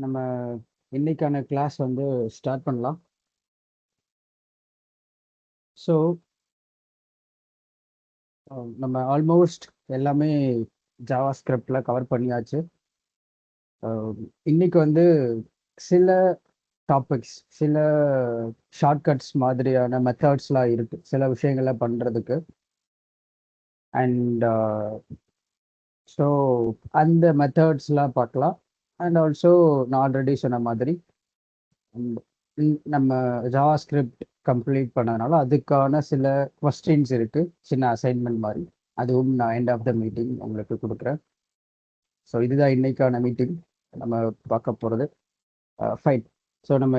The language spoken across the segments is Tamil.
நம்ம இன்னைக்கான கிளாஸ் வந்து ஸ்டார்ட் பண்ணலாம். ஸோ நம்ம ஆல்மோஸ்ட் எல்லாமே ஜாவா ஸ்கிரிப்டில் கவர் பண்ணியாச்சு. இன்னைக்கு வந்து சில டாபிக்ஸ், சில ஷார்ட்கட்ஸ் மாதிரியான மெத்தட்ஸ்லாம் இருக்குது சில விஷயங்களை பண்ணுறதுக்கு. அண்ட் ஸோ அந்த மெத்தட்ஸ்லாம் பார்க்கலாம். அண்ட் ஆல்சோ நான் ஆல்ரெடி சொன்ன மாதிரி நம்ம ஜாவா ஸ்கிரிப்ட் கம்ப்ளீட் பண்ணதுனால அதுக்கான சில கொஸ்டின்ஸ் இருக்கு, சின்ன அசைன்மெண்ட் மாதிரி. அதுவும் நான் எண்ட் ஆஃப் த மீட்டிங் உங்களுக்கு கொடுக்குறேன். ஸோ இதுதான் இன்னைக்கான மீட்டிங் நம்ம பார்க்க போகிறது. ஃபைன். ஸோ நம்ம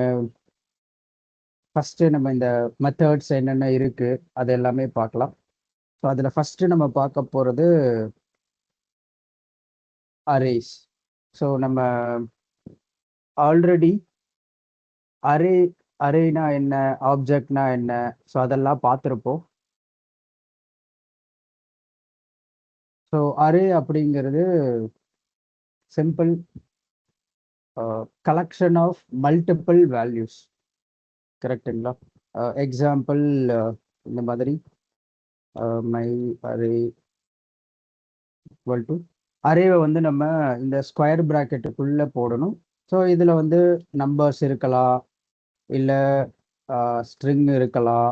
ஃபஸ்ட்டு நம்ம இந்த மெத்தட்ஸ் என்னென்ன இருக்குது அது எல்லாமே பார்க்கலாம். ஸோ அதில் ஃபஸ்ட்டு நம்ம பார்க்க போகிறது அரேஸ். ஸோ நம்ம ஆல்ரெடி அரே அரேனா என்ன, ஆப்ஜெக்ட்னா என்ன, ஸோ அதெல்லாம் பார்த்துருப்போம். ஸோ அரே அப்படிங்கிறது simple collection of multiple values. கரெக்டுங்களா? எக்ஸாம்பிள் இந்த மாதிரி மை அரே ஈக்குவல் டு அரேவை வந்து நம்ம இந்த ஸ்கொயர் ப்ராக்கெட்டுக்குள்ளே போடணும். ஸோ இதில் வந்து நம்பர்ஸ் இருக்கலாம், இல்லை ஸ்ட்ரிங் இருக்கலாம்,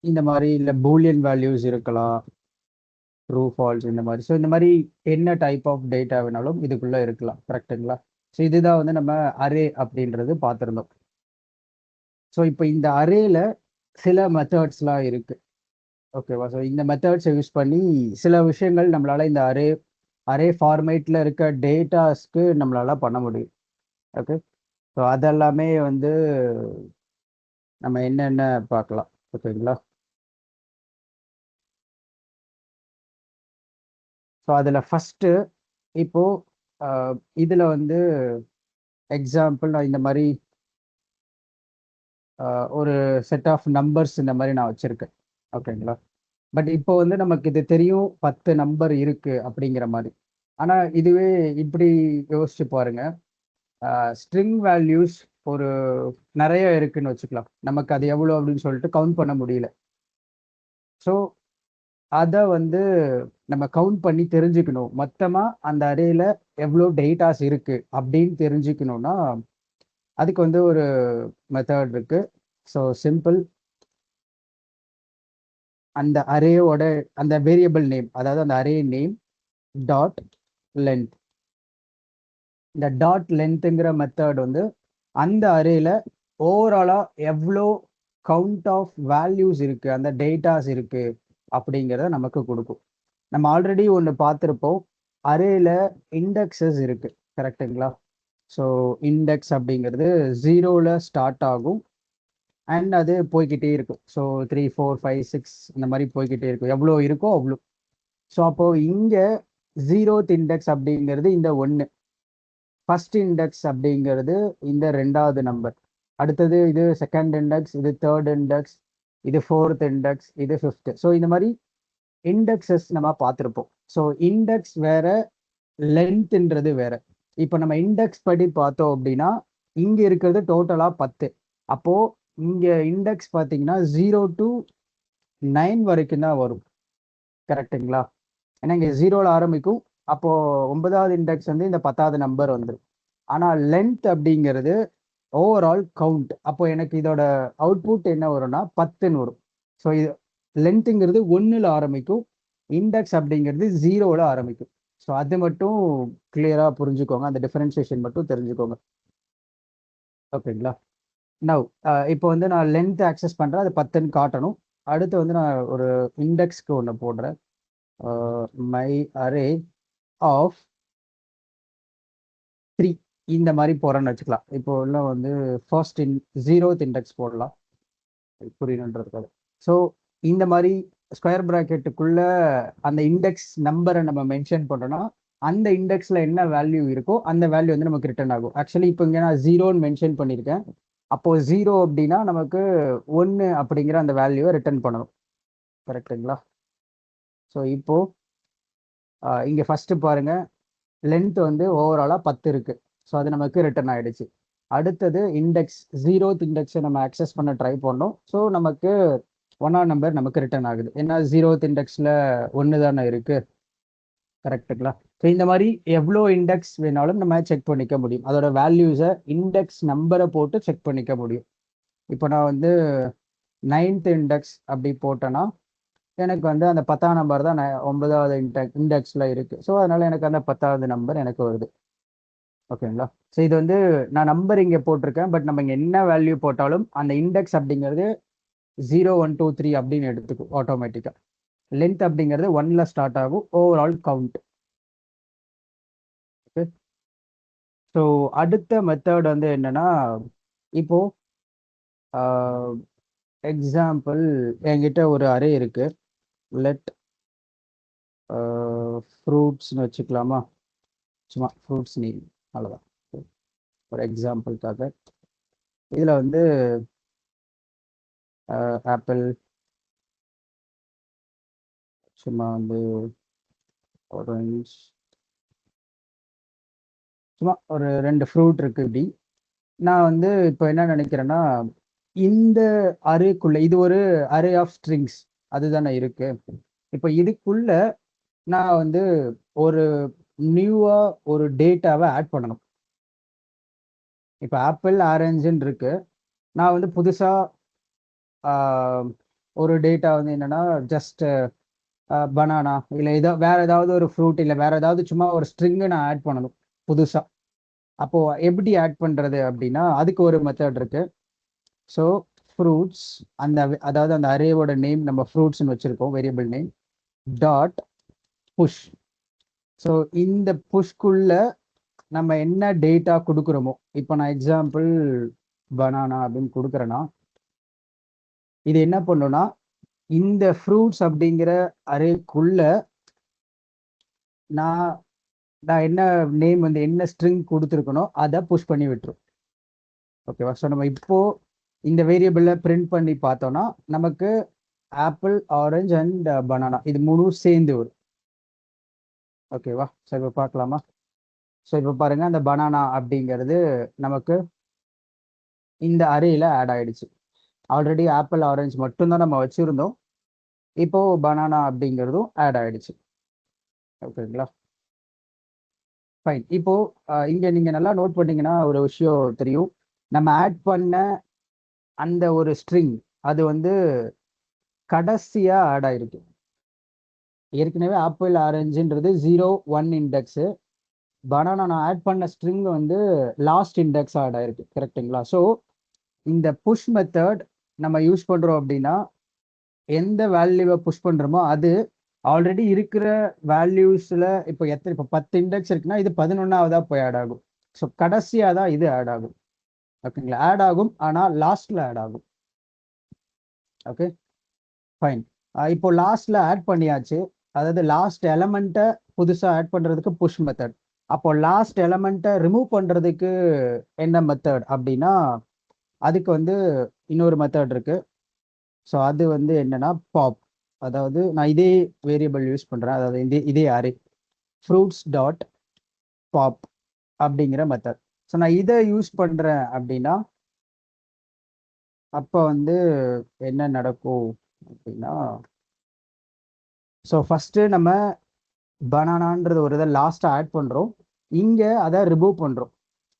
இந்த மாதிரி இல்லை பூலியன் வேல்யூஸ் இருக்கலாம், ட்ரூ ஃபால்ஸ் இந்த மாதிரி. ஸோ இந்த மாதிரி என்ன டைப் ஆஃப் டேட்டா வேணாலும் இதுக்குள்ளே இருக்கலாம். கரெக்டுங்களா? ஸோ இதுதான் வந்து நம்ம அரே அப்படின்றது பார்த்துருந்தோம். ஸோ இப்போ இந்த அரேல சில மெத்தட்ஸ்லாம் இருக்கு. ஓகேவா? ஸோ இந்த மெத்தட்ஸை யூஸ் பண்ணி சில விஷயங்கள் நம்மளால இந்த அரே அரே ஃபார்மேட்டில் இருக்க டேட்டாஸ்க்கு நம்மளால பண்ண முடியும். ஓகே. ஸோ அதெல்லாமே வந்து நம்ம என்னென்ன பார்க்கலாம். ஓகேங்களா? ஸோ அதில் ஃபஸ்ட்டு இப்போ இதில் வந்து எக்ஸாம்பிள் நான் இந்த மாதிரி ஒரு செட் ஆஃப் நம்பர்ஸ் இந்த மாதிரி நான் வச்சுருக்கேன். ஓகேங்களா? பட் இப்போ வந்து நமக்கு இது தெரியும் 10 நம்பர் இருக்கு அப்படிங்கிற மாதிரி. ஆனால் இதுவே இப்படி யோசிச்சு பாருங்க, ஸ்ட்ரிங் வேல்யூஸ் ஒரு நிறைய இருக்குன்னு வச்சுக்கலாம். நமக்கு அது எவ்வளோ அப்படின்னு சொல்லிட்டு கவுண்ட் பண்ண முடியல. ஸோ அதை வந்து நம்ம கவுண்ட் பண்ணி தெரிஞ்சுக்கணும். மொத்தமாக அந்த அரேல எவ்வளோ டேட்டாஸ் இருக்கு அப்படின்னு தெரிஞ்சுக்கணும்னா அதுக்கு வந்து ஒரு மெத்தட் இருக்கு. ஸோ சிம்பிள், அந்த அரேயோட அந்த வேரியபிள் நேம், அதாவது அந்த அரே நேம் டாட் லென்த். இந்த டாட் லென்த்துங்கிற மெத்தட் வந்து அந்த அரேல ஓவராலாக எவ்வளோ கவுண்ட் ஆஃப் வேல்யூஸ் இருக்கு, அந்த டேட்டாஸ் இருக்கு அப்படிங்கிறத நமக்கு கொடுக்கும். நம்ம ஆல்ரெடி ஒன்று பார்த்துருப்போம், அரேல இண்டெக்ஸஸ் இருக்கு. கரெக்டுங்களா? ஸோ இண்டெக்ஸ் அப்படிங்கிறது 0ல் ஸ்டார்ட் ஆகும் அண்ட் அது போய்கிட்டே இருக்கும். ஸோ 3, 4, 5, 6 இந்த மாதிரி போய்கிட்டே இருக்கும், எவ்வளோ இருக்கோ அவ்வளோ. ஸோ அப்போ இங்கே 0th இண்டெக்ஸ் அப்படிங்கிறது இந்த 1, ஃபர்ஸ்ட் இண்டெக்ஸ் அப்படிங்கிறது இந்த 2வது நம்பர், அடுத்தது இது செகண்ட் இண்டெக்ஸ், இது தேர்ட் இண்டெக்ஸ், இது ஃபோர்த் இண்டெக்ஸ், இது ஃபிஃப்த். ஸோ இந்த மாதிரி இண்டெக்ஸஸ் நம்ம பார்த்துருப்போம். ஸோ இண்டெக்ஸ் வேற, லென்த்ன்றது வேற. இப்போ நம்ம இண்டெக்ஸ் படி பார்த்தோம் அப்படின்னா இங்க இருக்கிறது டோட்டலா 10. அப்போ இங்க இண்டெக்ஸ் பார்த்தீங்கன்னா 0 to 9 வரைக்கும் தான் வரும். கரெக்டுங்களா? ஏன்னா இங்க 0ல ஆரம்பிக்கும். அப்போ 9வது இண்டெக்ஸ் வந்து இந்த 10வது நம்பர் வந்துடும். ஆனால் லென்த் அப்படிங்கிறது ஓவரால் கவுண்ட். அப்போ எனக்கு இதோட அவுட்புட் என்ன வரும்னா 10ன்னு வரும். ஸோ இது லென்த்துங்கிறது 1ல் ஆரம்பிக்கும், இண்டெக்ஸ் அப்படிங்கிறது 0ல் ஆரம்பிக்கும். ஸோ அது மட்டும் கிளியராக புரிஞ்சுக்கோங்க, அந்த டிஃபரன்சியேஷன் மட்டும் தெரிஞ்சுக்கோங்க. ஓகேங்களா? நவ் இப்போ வந்து நான் லென்த் ஆக்சஸ் பண்ணுறேன், அது 10ன்னு காட்டணும். அடுத்து வந்து நான் ஒரு இண்டெக்ஸ்க்கு ஒன்று போடுறேன், மை அரே ஆஃப் 3 இந்த மாதிரி போகிறேன்னு வச்சுக்கலாம். இப்போ உள்ள வந்து ஃபர்ஸ்ட் 0th இண்டெக்ஸ் போடலாம் புரியணுன்றதுக்காக. ஸோ இந்த மாதிரி ஸ்கொயர் ப்ராக்கெட்டுக்குள்ள அந்த இண்டெக்ஸ் நம்பரை நம்ம மென்ஷன் பண்ணோம்னா அந்த இண்டெக்ஸ்ல என்ன வேல்யூ இருக்கோ அந்த வேல்யூ வந்து நமக்கு ரிட்டர்ன் ஆகும். ஆக்சுவலி இப்போ இங்கே நான் 0ன்னு மென்ஷன் பண்ணியிருக்கேன். அப்போ 0 அப்படின்னா நமக்கு 1 அப்படிங்கிற அந்த வேல்யூவை ரிட்டர்ன் பண்ணணும். கரெக்டுங்களா? ஸோ இப்போ இங்கே ஃபர்ஸ்ட் பாருங்க, லென்த் வந்து ஓவராலாக 10 இருக்கு. ஸோ அது நமக்கு ரிட்டர்ன் ஆயிடுச்சு. அடுத்தது இண்டெக்ஸ் 0th இண்டெக்ஸை நம்ம அக்சஸ் பண்ண ட்ரை பண்ணோம். ஸோ நமக்கு 1ஆம் நம்பர் நமக்கு ரிட்டர்ன் ஆகுது. ஏன்னா 0th இண்டெக்ஸில் 1 தானே இருக்கு. கரெக்டுங்களா? ஸோ இந்த மாதிரி எவ்வளோ இண்டெக்ஸ் வேணாலும் நம்ம செக் பண்ணிக்க முடியும். அதோட வேல்யூஸை இண்டெக்ஸ் நம்பரை போட்டு செக் பண்ணிக்க முடியும். இப்போ நான் வந்து 9th இண்டெக்ஸ் அப்படி போட்டேன்னா எனக்கு வந்து அந்த 10ஆம் நம்பர் தான் 9வது இண்டெக்ஸில் இருக்கு. ஸோ அதனால எனக்கு அந்த 10வது நம்பர் எனக்கு வருது. ஓகேங்களா? ஸோ இது வந்து நான் நம்பர் இங்கே போட்டிருக்கேன். பட் நம்ம இங்கே என்ன வேல்யூ போட்டாலும் அந்த இண்டெக்ஸ் அப்படிங்கிறது 0 1 2 3 அப்படின்னு எடுத்துக்கும் ஆட்டோமேட்டிக்காக. லென்த் அப்படிங்கிறது 1ல ஸ்டார்ட் ஆகும். Overall count. ஓகே. ஸோ அடுத்த மெத்தட் வந்து என்னன்னா, இப்போ எக்ஸாம்பிள் என்கிட்ட ஒரு அரே இருக்கு. லெட் ஃப்ரூட்ஸ்னு வச்சுக்கலாமா? சும்மா ஃப்ரூட்ஸ் நேம் அவ்வளோதான். ஒரு எக்ஸாம்பிளுக்காக இதில் வந்து ஆப்பிள், சும்மா வந்து ஆரஞ்ச், சும்மா ஒரு 2 ஃப்ரூட் இருக்கு. இப்படி நான் வந்து இப்போ என்ன நினைக்கிறேன்னா, இந்த அரேக்குள்ள இது ஒரு அரே ஆஃப் ஸ்ட்ரிங்ஸ் அதுதானே இருக்கு. இப்போ இதுக்குள்ள நான் வந்து ஒரு நியூவா ஒரு டேட்டாவை ஆட் பண்ணணும். இப்போ ஆப்பிள் ஆரஞ்சுன்னு இருக்கு. நான் வந்து புதுசா ஒரு டேட்டா வந்து என்னன்னா ஜஸ்ட் பனானா இல்லை வேற ஏதாவது ஒரு ஃப்ரூட் இல்லை வேற ஏதாவது சும்மா ஒரு ஸ்ட்ரிங்கை நான் ஆட் பண்ணணும் புதுசா. அப்போ எப்படி ஆட் பண்றது அப்படின்னா அதுக்கு ஒரு மெத்தட் இருக்கு. ஸோ ஃப்ரூட்ஸ் அதாவது அந்த அரேவோட நேம் நம்ம ஃப்ரூட்ஸ்னு வச்சிருக்கோம் variable name dot push. So இந்த புஷ்குள்ள நம்ம என்ன டேட்டா கொடுக்குறோமோ, இப்போ நான் எக்ஸாம்பிள் பனானா அப்படின்னு கொடுக்குறேன்னா இது என்ன பண்ணுன்னா இந்த ஃப்ரூட்ஸ் அப்படிங்கிற அரேக்குள்ள நான் நான் என்ன நேம் வந்து என்ன ஸ்ட்ரிங் கொடுத்துருக்கனோ அதை புஷ் பண்ணி விட்டுரும். ஓகேவா? ஸோ நம்ம இப்போ இந்த வேரியபிளை பிரிண்ட் பண்ணி பார்த்தோம்னா நமக்கு ஆப்பிள், ஆரஞ்ச் அண்ட் பனானா இது 3 சேர்ந்து வரும். ஓகேவா? ஸோ இப்போ பார்க்கலாமா? ஸோ இப்போ பாருங்க அந்த பனானா அப்படிங்கிறது நமக்கு இந்த அரேல ஆட் ஆயிடுச்சு. ஆல்ரெடி ஆப்பிள், ஆரஞ்சு மட்டும்தான் நம்ம வச்சிருந்தோம். இப்போ பனானா அப்படிங்கிறதும் ஆட் ஆயிடுச்சு. ஓகேங்களா? ஃபைன். இப்போ இங்க நீங்க நல்லா நோட் பண்ணீங்கன்னா ஒரு விஷயம் தெரியும். நம்ம ஆட் பண்ண அந்த ஒரு ஸ்ட்ரிங் அது வந்து கடைசியா ஆட் ஆயிருக்கு. ஏற்கனவே ஆப்பிள், ஆரஞ்சுன்றது 0 1 இண்டெக்ஸு. பனானா நான் ஆட் பண்ண ஸ்ட்ரிங் வந்து லாஸ்ட் இண்டெக்ஸ் ஆட் ஆயிருக்கு. கரெக்டுங்களா? ஸோ இந்த புஷ் மெத்தட் நம்ம யூஸ் பண்றோம் அப்படின்னா எந்த வேல்யூவை புஷ் பண்றோமோ அது ஆல்ரெடி இருக்கிற வேல்யூஸ்ல இப்போ 10 இண்டெக்ஸ் இருக்குன்னா இது 11ஆவதா போய் ஆட் ஆகும். ஸோ கடைசியா தான் இது ஆட் ஆகும். ஓகேங்களா? ஆட் ஆகும், ஆனால் லாஸ்ட்ல ஆட் ஆகும். Okay, fine. இப்போ லாஸ்ட்ல ஆட் பண்ணியாச்சு. அதாவது லாஸ்ட் எலமெண்ட்டை புதுசா ஆட் பண்றதுக்கு புஷ் மெத்தட். அப்போ லாஸ்ட் எலமெண்ட்டை ரிமூவ் பண்றதுக்கு என்ன மெத்தட் அப்படின்னா அதுக்கு வந்து இன்னொரு மெத்தட் இருக்கு. ஸோ அது வந்து என்னன்னா பாப். அதாவது நான் இதே வேரியபிள் யூஸ் பண்றேன். அதாவது இதே அரே ஃப்ரூட்ஸ் டாட் பாப் அப்படிங்கிற மெத்தட். ஸோ நான் இதை யூஸ் பண்றேன் அப்படின்னா அப்போ வந்து என்ன நடக்கும் அப்படின்னா, ஸோ ஃபர்ஸ்ட் நம்ம பனானான்றது ஒரு இதை லாஸ்ட்டாக ஆட் பண்ணுறோம். இங்கே அதை ரிமூவ் பண்ணுறோம்.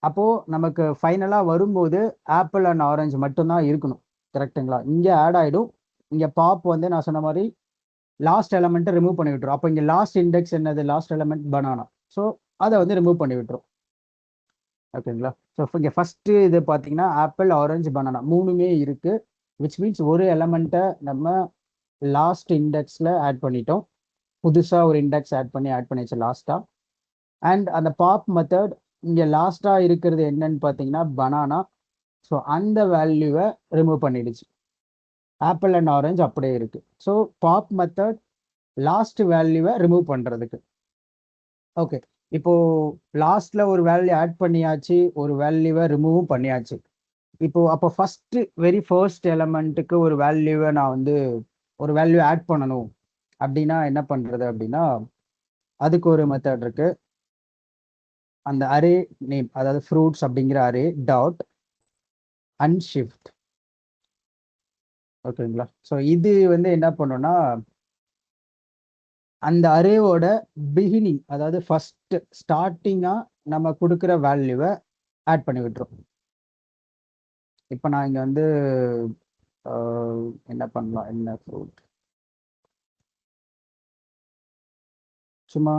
அப்போது நமக்கு ஃபைனலாக வரும்போது ஆப்பிள் அண்ட் ஆரஞ்சு மட்டும்தான் இருக்கணும். கரெக்டுங்களா? இங்கே ஆட் ஆகிடும். இங்கே பாப் வந்து நான் சொன்ன மாதிரி லாஸ்ட் எலமெண்ட்டை ரிமூவ் பண்ணி விட்டுரும். அப்போ இங்கே லாஸ்ட் இண்டெக்ஸ் என்னது? Last element banana. ஸோ அதை வந்து ரிமூவ் பண்ணி விட்டுரும். ஓகேங்களா? ஸோ இங்கே ஃபஸ்ட்டு இது பார்த்தீங்கன்னா ஆப்பிள், ஆரஞ்சு, பனானா 3மே இருக்குது. விச் மீன்ஸ் ஒரு எலமெண்ட்டை நம்ம லாஸ்ட் இண்டெக்ஸில் ஆட் பண்ணிட்டோம். புதுசாக ஒரு இண்டெக்ஸ் ஆட் பண்ணியாச்சு லாஸ்ட்டாக. அண்ட் அந்த பாப் மெத்தட் இங்கே லாஸ்ட்டாக இருக்கிறது என்னன்னு பார்த்தீங்கன்னா பனானா. ஸோ அந்த வேல்யூவை ரிமூவ் பண்ணிடுச்சு. ஆப்பிள் அண்ட் ஆரஞ்சு அப்படியே இருக்கு. ஸோ பாப் மெத்தட் லாஸ்ட் வேல்யூவை ரிமூவ் பண்ணுறதுக்கு. ஓகே, இப்போ லாஸ்ட்ல ஒரு வேல்யூ ஆட் பண்ணியாச்சு, ஒரு வேல்யூவை ரிமூவும் பண்ணியாச்சு. இப்போ அப்போ வெரி ஃபர்ஸ்ட் எலமெண்ட்டுக்கு ஒரு வேல்யூவை நான் வந்து ஒரு வேல்யூ ஆட் பண்ணணும் அப்படின்னா என்ன பண்றது அப்படின்னா அதுக்கு ஒரு மெத்தட் இருக்கு. அந்த அரே நேம், அதாவது ஃப்ரூட்ஸ் அப்படிங்கிற அரே டாட் அன்ஷிஃப்ட். ஓகேங்களா? ஸோ இது வந்து என்ன பண்ணுன்னா, அந்த அரேவோட பிகினிங், அதாவது ஃபர்ஸ்ட் ஸ்டார்டிங்கா நம்ம கொடுக்குற வேல்யூவை ஆட் பண்ணி விட்டுரும். இப்போ நான் இங்க வந்து என்ன பண்ணலாம், என்ன ஃப்ரூட், சும்மா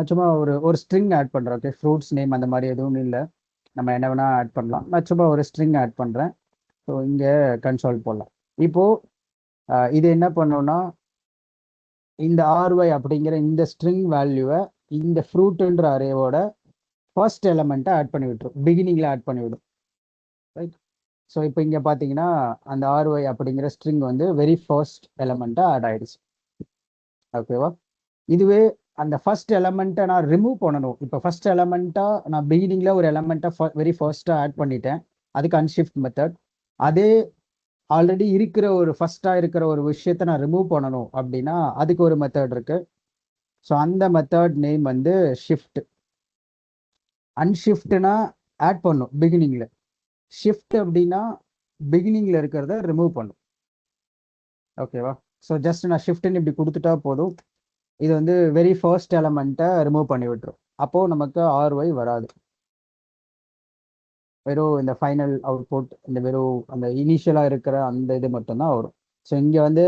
சும்மா ஒரு ஸ்ட்ரிங் ஆட் பண்ணுறேன். ஓகே, ஃப்ரூட்ஸ் நேம் அந்த மாதிரி எதுவும் இல்லை, நம்ம என்ன வேணால் ஆட் பண்ணலாம். நான் சும்மா ஒரு ஸ்ட்ரிங் ஆட் பண்ணுறேன். ஸோ இங்கே கன்சோல் போடலாம். இப்போது இது என்ன பண்ணோன்னா, இந்த ஆர்ஒய் அப்படிங்கிற இந்த ஸ்ட்ரிங் வேல்யூவை இந்த ஃப்ரூட்டுன்ற அரேவோட ஃபர்ஸ்ட் எலமெண்ட்டை ஆட் பண்ணி விட்டுரும், பிகினிங்கில் ஆட் பண்ணி விடும். ரைட். ஸோ இப்போ இங்கே பார்த்தீங்கன்னா அந்த ஆர்ஒய் அப்படிங்கிற ஸ்ட்ரிங் வந்து வெரி ஃபர்ஸ்ட் எலமெண்ட்டாக ஆட் ஆயிடுச்சு. ஓகேவா? இதுவே அந்த ஃபர்ஸ்ட் எலமெண்ட்டை நான் ரிமூவ் பண்ணணும். இப்போ ஃபர்ஸ்ட் எலமெண்ட்டாக நான் பிகினிங்கில் ஒரு எலமெண்ட்டை வெரி ஃபர்ஸ்ட்டாக ஆட் பண்ணிட்டேன், அதுக்கு அன்ஷிஃப்ட் மெத்தட். அதே ஆல்ரெடி இருக்கிற ஒரு ஃபர்ஸ்ட்டாக இருக்கிற ஒரு விஷயத்தை நான் ரிமூவ் பண்ணணும் அப்படின்னா அதுக்கு ஒரு மெத்தட் இருக்கு. ஸோ அந்த மெத்தட் நேம் வந்து ஷிஃப்ட். அன்ஷிஃப்ட்னா ஆட் பண்ணும் பிகினிங்கில், ஷிஃப்ட் அப்படின்னா பிகினிங்கில் இருக்கிறத ரிமூவ் பண்ணும். ஓகேவா? ஸோ ஜஸ்ட் நான் ஷிஃப்ட்னு இப்படி கொடுத்துட்டா போதும், இது வந்து வெரி ஃபர்ஸ்ட் எலமெண்ட்டை ரிமூவ் பண்ணி விட்டுரும். அப்போது நமக்கு ஆர்ஒய் வராது, வெறும் இந்த ஃபைனல் அவுட்புட், இந்த வெறும் அந்த இனிஷியலாக இருக்கிற அந்த இது மட்டும்தான் வரும். ஸோ இங்கே வந்து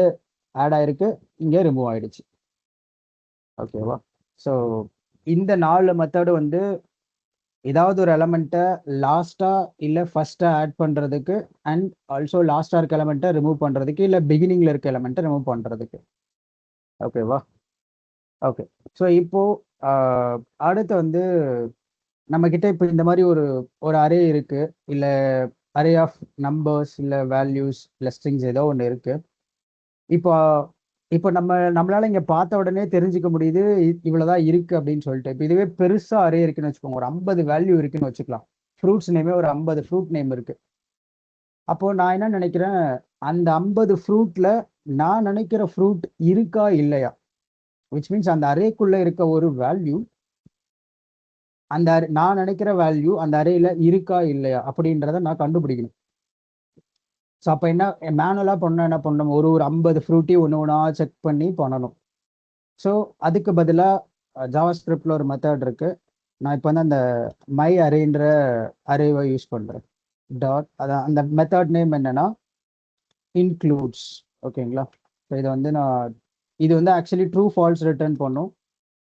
ஆட் ஆயிருக்கு, இங்கே ரிமூவ் ஆயிடுச்சு. ஓகேவா? ஸோ இந்த 4 மெத்தடு வந்து ஏதாவது ஒரு எலமெண்ட்டை லாஸ்ட்டாக இல்லை ஃபர்ஸ்ட்டாக ஆட் பண்ணுறதுக்கு, அண்ட் ஆல்சோ லாஸ்ட்டாக இருக்க எலமெண்ட்டை ரிமூவ் பண்ணுறதுக்கு, இல்லை பிகினிங்கில் இருக்க எலமெண்ட்டை ரிமூவ் பண்ணுறதுக்கு. ஓகேவா? ஓகே. ஸோ இப்போது அடுத்து வந்து நம்மக்கிட்ட இப்போ இந்த மாதிரி ஒரு ஒரு அரே இருக்குது, இல்லை அரே ஆஃப் நம்பர்ஸ், இல்லை வேல்யூஸ், இல்லை ஸ்ட்ரிங்ஸ் ஏதோ ஒன்று இருக்குது. இப்போ இப்போ நம்மளால இங்கே பார்த்த உடனே தெரிஞ்சுக்க முடியுது இவ்வளோதான் இருக்குது அப்படின்னு சொல்லிட்டு. இப்போ இதுவே பெருசாக அரே இருக்குன்னு வச்சுக்கோங்க, ஒரு 50 வேல்யூ இருக்குன்னு வச்சுக்கலாம். ஃப்ரூட்ஸ் நேமே ஒரு 50 ஃப்ரூட் நேம் இருக்குது. அப்போது நான் என்ன நினைக்கிறேன், அந்த 50 ஃப்ரூட்டில் நான் நினைக்கிற ஃப்ரூட் இருக்கா இல்லையா, விச் மீன்ஸ் அந்த அரேக்குள்ளே இருக்க ஒரு வேல்யூ, அந்த நான் நினைக்கிற வேல்யூ அந்த அரேல இருக்கா இல்லையா அப்படின்றத நான் கண்டுபிடிக்கணும். ஸோ அப்போ என்ன மேனுவலாக என்ன பண்ணணும், ஒரு 50 ஃப்ரூட்டையும் ஒன்று ஒன்றா செக் பண்ணி பண்ணணும். ஸோ அதுக்கு பதிலாக ஜாவாஸ்கிரிப்டில் ஒரு மெத்தட் இருக்குது. நான் இப்போ வந்து அந்த மை அரேன்ற அரேவை யூஸ் பண்ணுறேன். டாட், அதான் அந்த மெத்தட் நேம் என்னன்னா இன்க்ளூட்ஸ். ஓகேங்களா? ஸோ இது வந்து ஆக்சுவலி ட்ரூ ஃபால்ஸ் ரிட்டர்ன் பண்ணும்,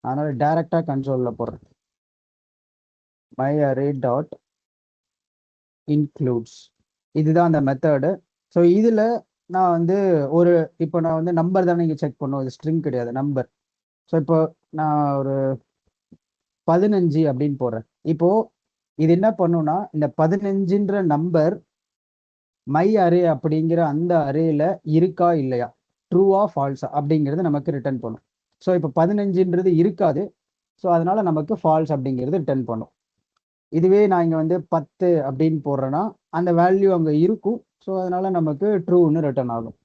அதனால் டைரெக்டாக கன்சோலில் போடுறேன். மை அரே டாட் இன்க்ளூட்ஸ், இதுதான் அந்த மெத்தடு. ஸோ இதில் நான் வந்து இப்போ நான் வந்து நம்பர் தானே இங்கே செக் பண்ணும், இது ஸ்ட்ரிங் கிடையாது, நம்பர். ஸோ இப்போ நான் ஒரு 15 அப்படின்னு போடுறேன். இப்போது இது என்ன பண்ணுன்னா, இந்த 15ன்ற நம்பர் மை அரே அப்படிங்கிற அந்த அரேல இருக்கா இல்லையா, ட்ரூவா ஃபால்ஸா அப்படிங்கிறது நமக்கு ரிட்டர்ன் பண்ணும். ஸோ இப்போ 15ன்றது இருக்காது, ஸோ அதனால நமக்கு ஃபால்ஸ் அப்படிங்கிறது ரிட்டர்ன் பண்ணும். இதுவே நான் இங்கே வந்து 10 அப்படின்னு போடுறேன்னா அந்த வேல்யூ அங்கே இருக்கும், ஸோ அதனால நமக்கு ட்ரூன்னு ரிட்டர்ன் ஆகும்.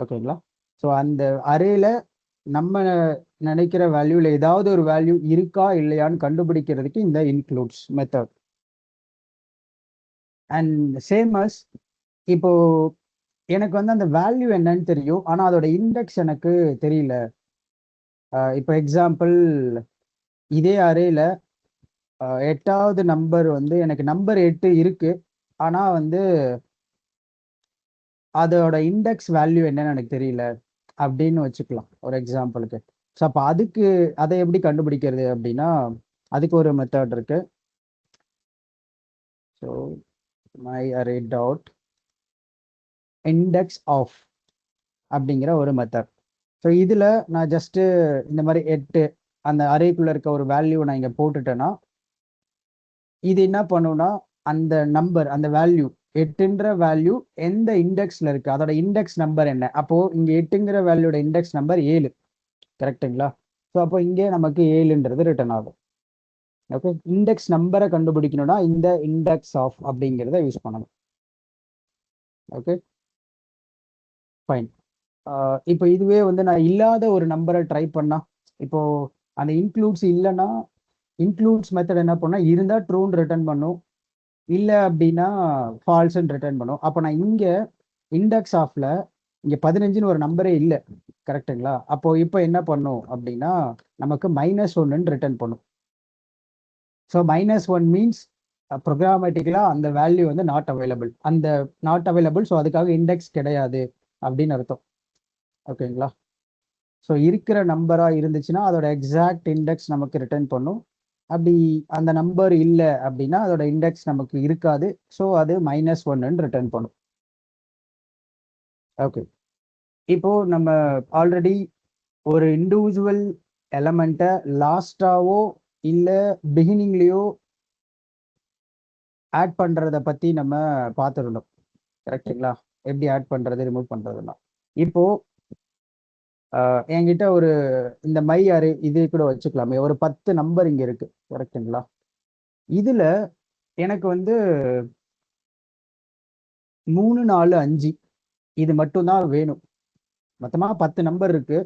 ஓகேங்களா? ஸோ அந்த அரேல நம்ம நினைக்கிற வேல்யூல ஏதாவது ஒரு வேல்யூ இருக்கா இல்லையான்னு கண்டுபிடிக்கிறதுக்கு இந்த includes method. And same as இப்போ எனக்கு வந்து அந்த வேல்யூ என்னன்னு தெரியும், ஆனால் அதோட இண்டெக்ஸ் எனக்கு தெரியல. இப்போ எக்ஸாம்பிள், இதே அரேல 8வது நம்பர் வந்து எனக்கு நம்பர் 8 இருக்கு, ஆனால் வந்து அதோட இண்டெக்ஸ் வேல்யூ என்னன்னு எனக்கு தெரியல அப்படின்னு வச்சுக்கலாம் ஒரு எக்ஸாம்பிளுக்கு. ஸோ அப்போ அதை எப்படி கண்டுபிடிக்கிறது அப்படின்னா, அதுக்கு ஒரு மெத்தட் இருக்கு. So my array dot index of அப்படிங்கிற ஒரு மெத்தட். ஸோ இதில் நான் ஜஸ்ட்டு இந்த மாதிரி 8 அந்த அரேக்குள்ளே இருக்க ஒரு வேல்யூ நான் இங்கே போட்டுட்டேன்னா, இது என்ன பண்ணுன்னா அந்த நம்பர், அந்த வேல்யூ 8ன்ற வேல்யூ எந்த இண்டெக்ஸில் இருக்குது, அதோட இண்டெக்ஸ் நம்பர் என்ன. அப்போது இங்கே 8ங்கிற வேல்யூட இண்டெக்ஸ் நம்பர் 7, கரெக்டுங்களா? ஸோ அப்போ இங்கே நமக்கு 7ன்றது ரிட்டர்ன் ஆகும். ஓகே, இண்டெக்ஸ் நம்பரை கண்டுபிடிக்கணும்னா இந்த இண்டெக்ஸ் ஆஃப் அப்படிங்கிறத யூஸ் பண்ணணும். Okay, fine. இப்போ இதுவே வந்து நான் இல்லாத ஒரு நம்பரை ட்ரை பண்ணா, இப்போ அந்த இன்க்ளூட்ஸ் இல்லைன்னா இன்க்ளூட்ஸ் மெத்தட் என்ன பண்ணால் இருந்தால் ட்ரூன்னு ரிட்டர்ன் பண்ணும், இல்லை அப்படின்னா ஃபால்ஸ்ன்னு ரிட்டர்ன் பண்ணும். அப்போ நான் இங்கே இண்டெக்ஸ் ஆஃப்ல இங்கே 15ன்னு ஒரு நம்பரே இல்லை, கரெக்டுங்களா? அப்போ இப்போ என்ன பண்ணும் அப்படின்னா நமக்கு -1ன்னு ரிட்டர்ன் பண்ணும். ஸோ -1 மீன்ஸ் ப்ரோக்ராமேட்டிக்கலாக அந்த வேல்யூ வந்து நாட் அவைலபிள், அந்த நாட் அவைலபிள். ஸோ அதுக்காக இண்டெக்ஸ் கிடையாது அப்படின்னு அர்த்தம். ஓகேங்களா? ஸோ இருக்கிற நம்பராக இருந்துச்சுன்னா அதோட எக்ஸாக்ட் இண்டெக்ஸ் நமக்கு ரிட்டர்ன் பண்ணும். அப்படி அந்த நம்பர் இல்லை அப்படின்னா அதோட இண்டெக்ஸ் நமக்கு இருக்காது. ஸோ அது -1ன்னு ரிட்டர்ன் பண்ணும். ஓகே, இப்போ நம்ம ஆல்ரெடி ஒரு இண்டிவிஜுவல் எலமெண்ட்டை லாஸ்டாவோ இல்லை பிகினிங்லேயோ ஆட் பண்ணுறதை பற்றி நம்ம பார்த்துருந்தோம், கரெக்டுங்களா? எப்படி ஆட் பண்ணுறது, ரிமூவ் பண்ணுறதுலாம். இப்போ என்கிட்ட ஒரு இந்த மை அரே இது கூட வச்சுக்கலாமே, ஒரு 10 நம்பர் இங்கே இருக்கு, கரெக்டுங்களா? இதில் எனக்கு வந்து 3, 4, 5 இது மட்டும்தான் வேணும். மொத்தமாக 10 நம்பர் இருக்கு,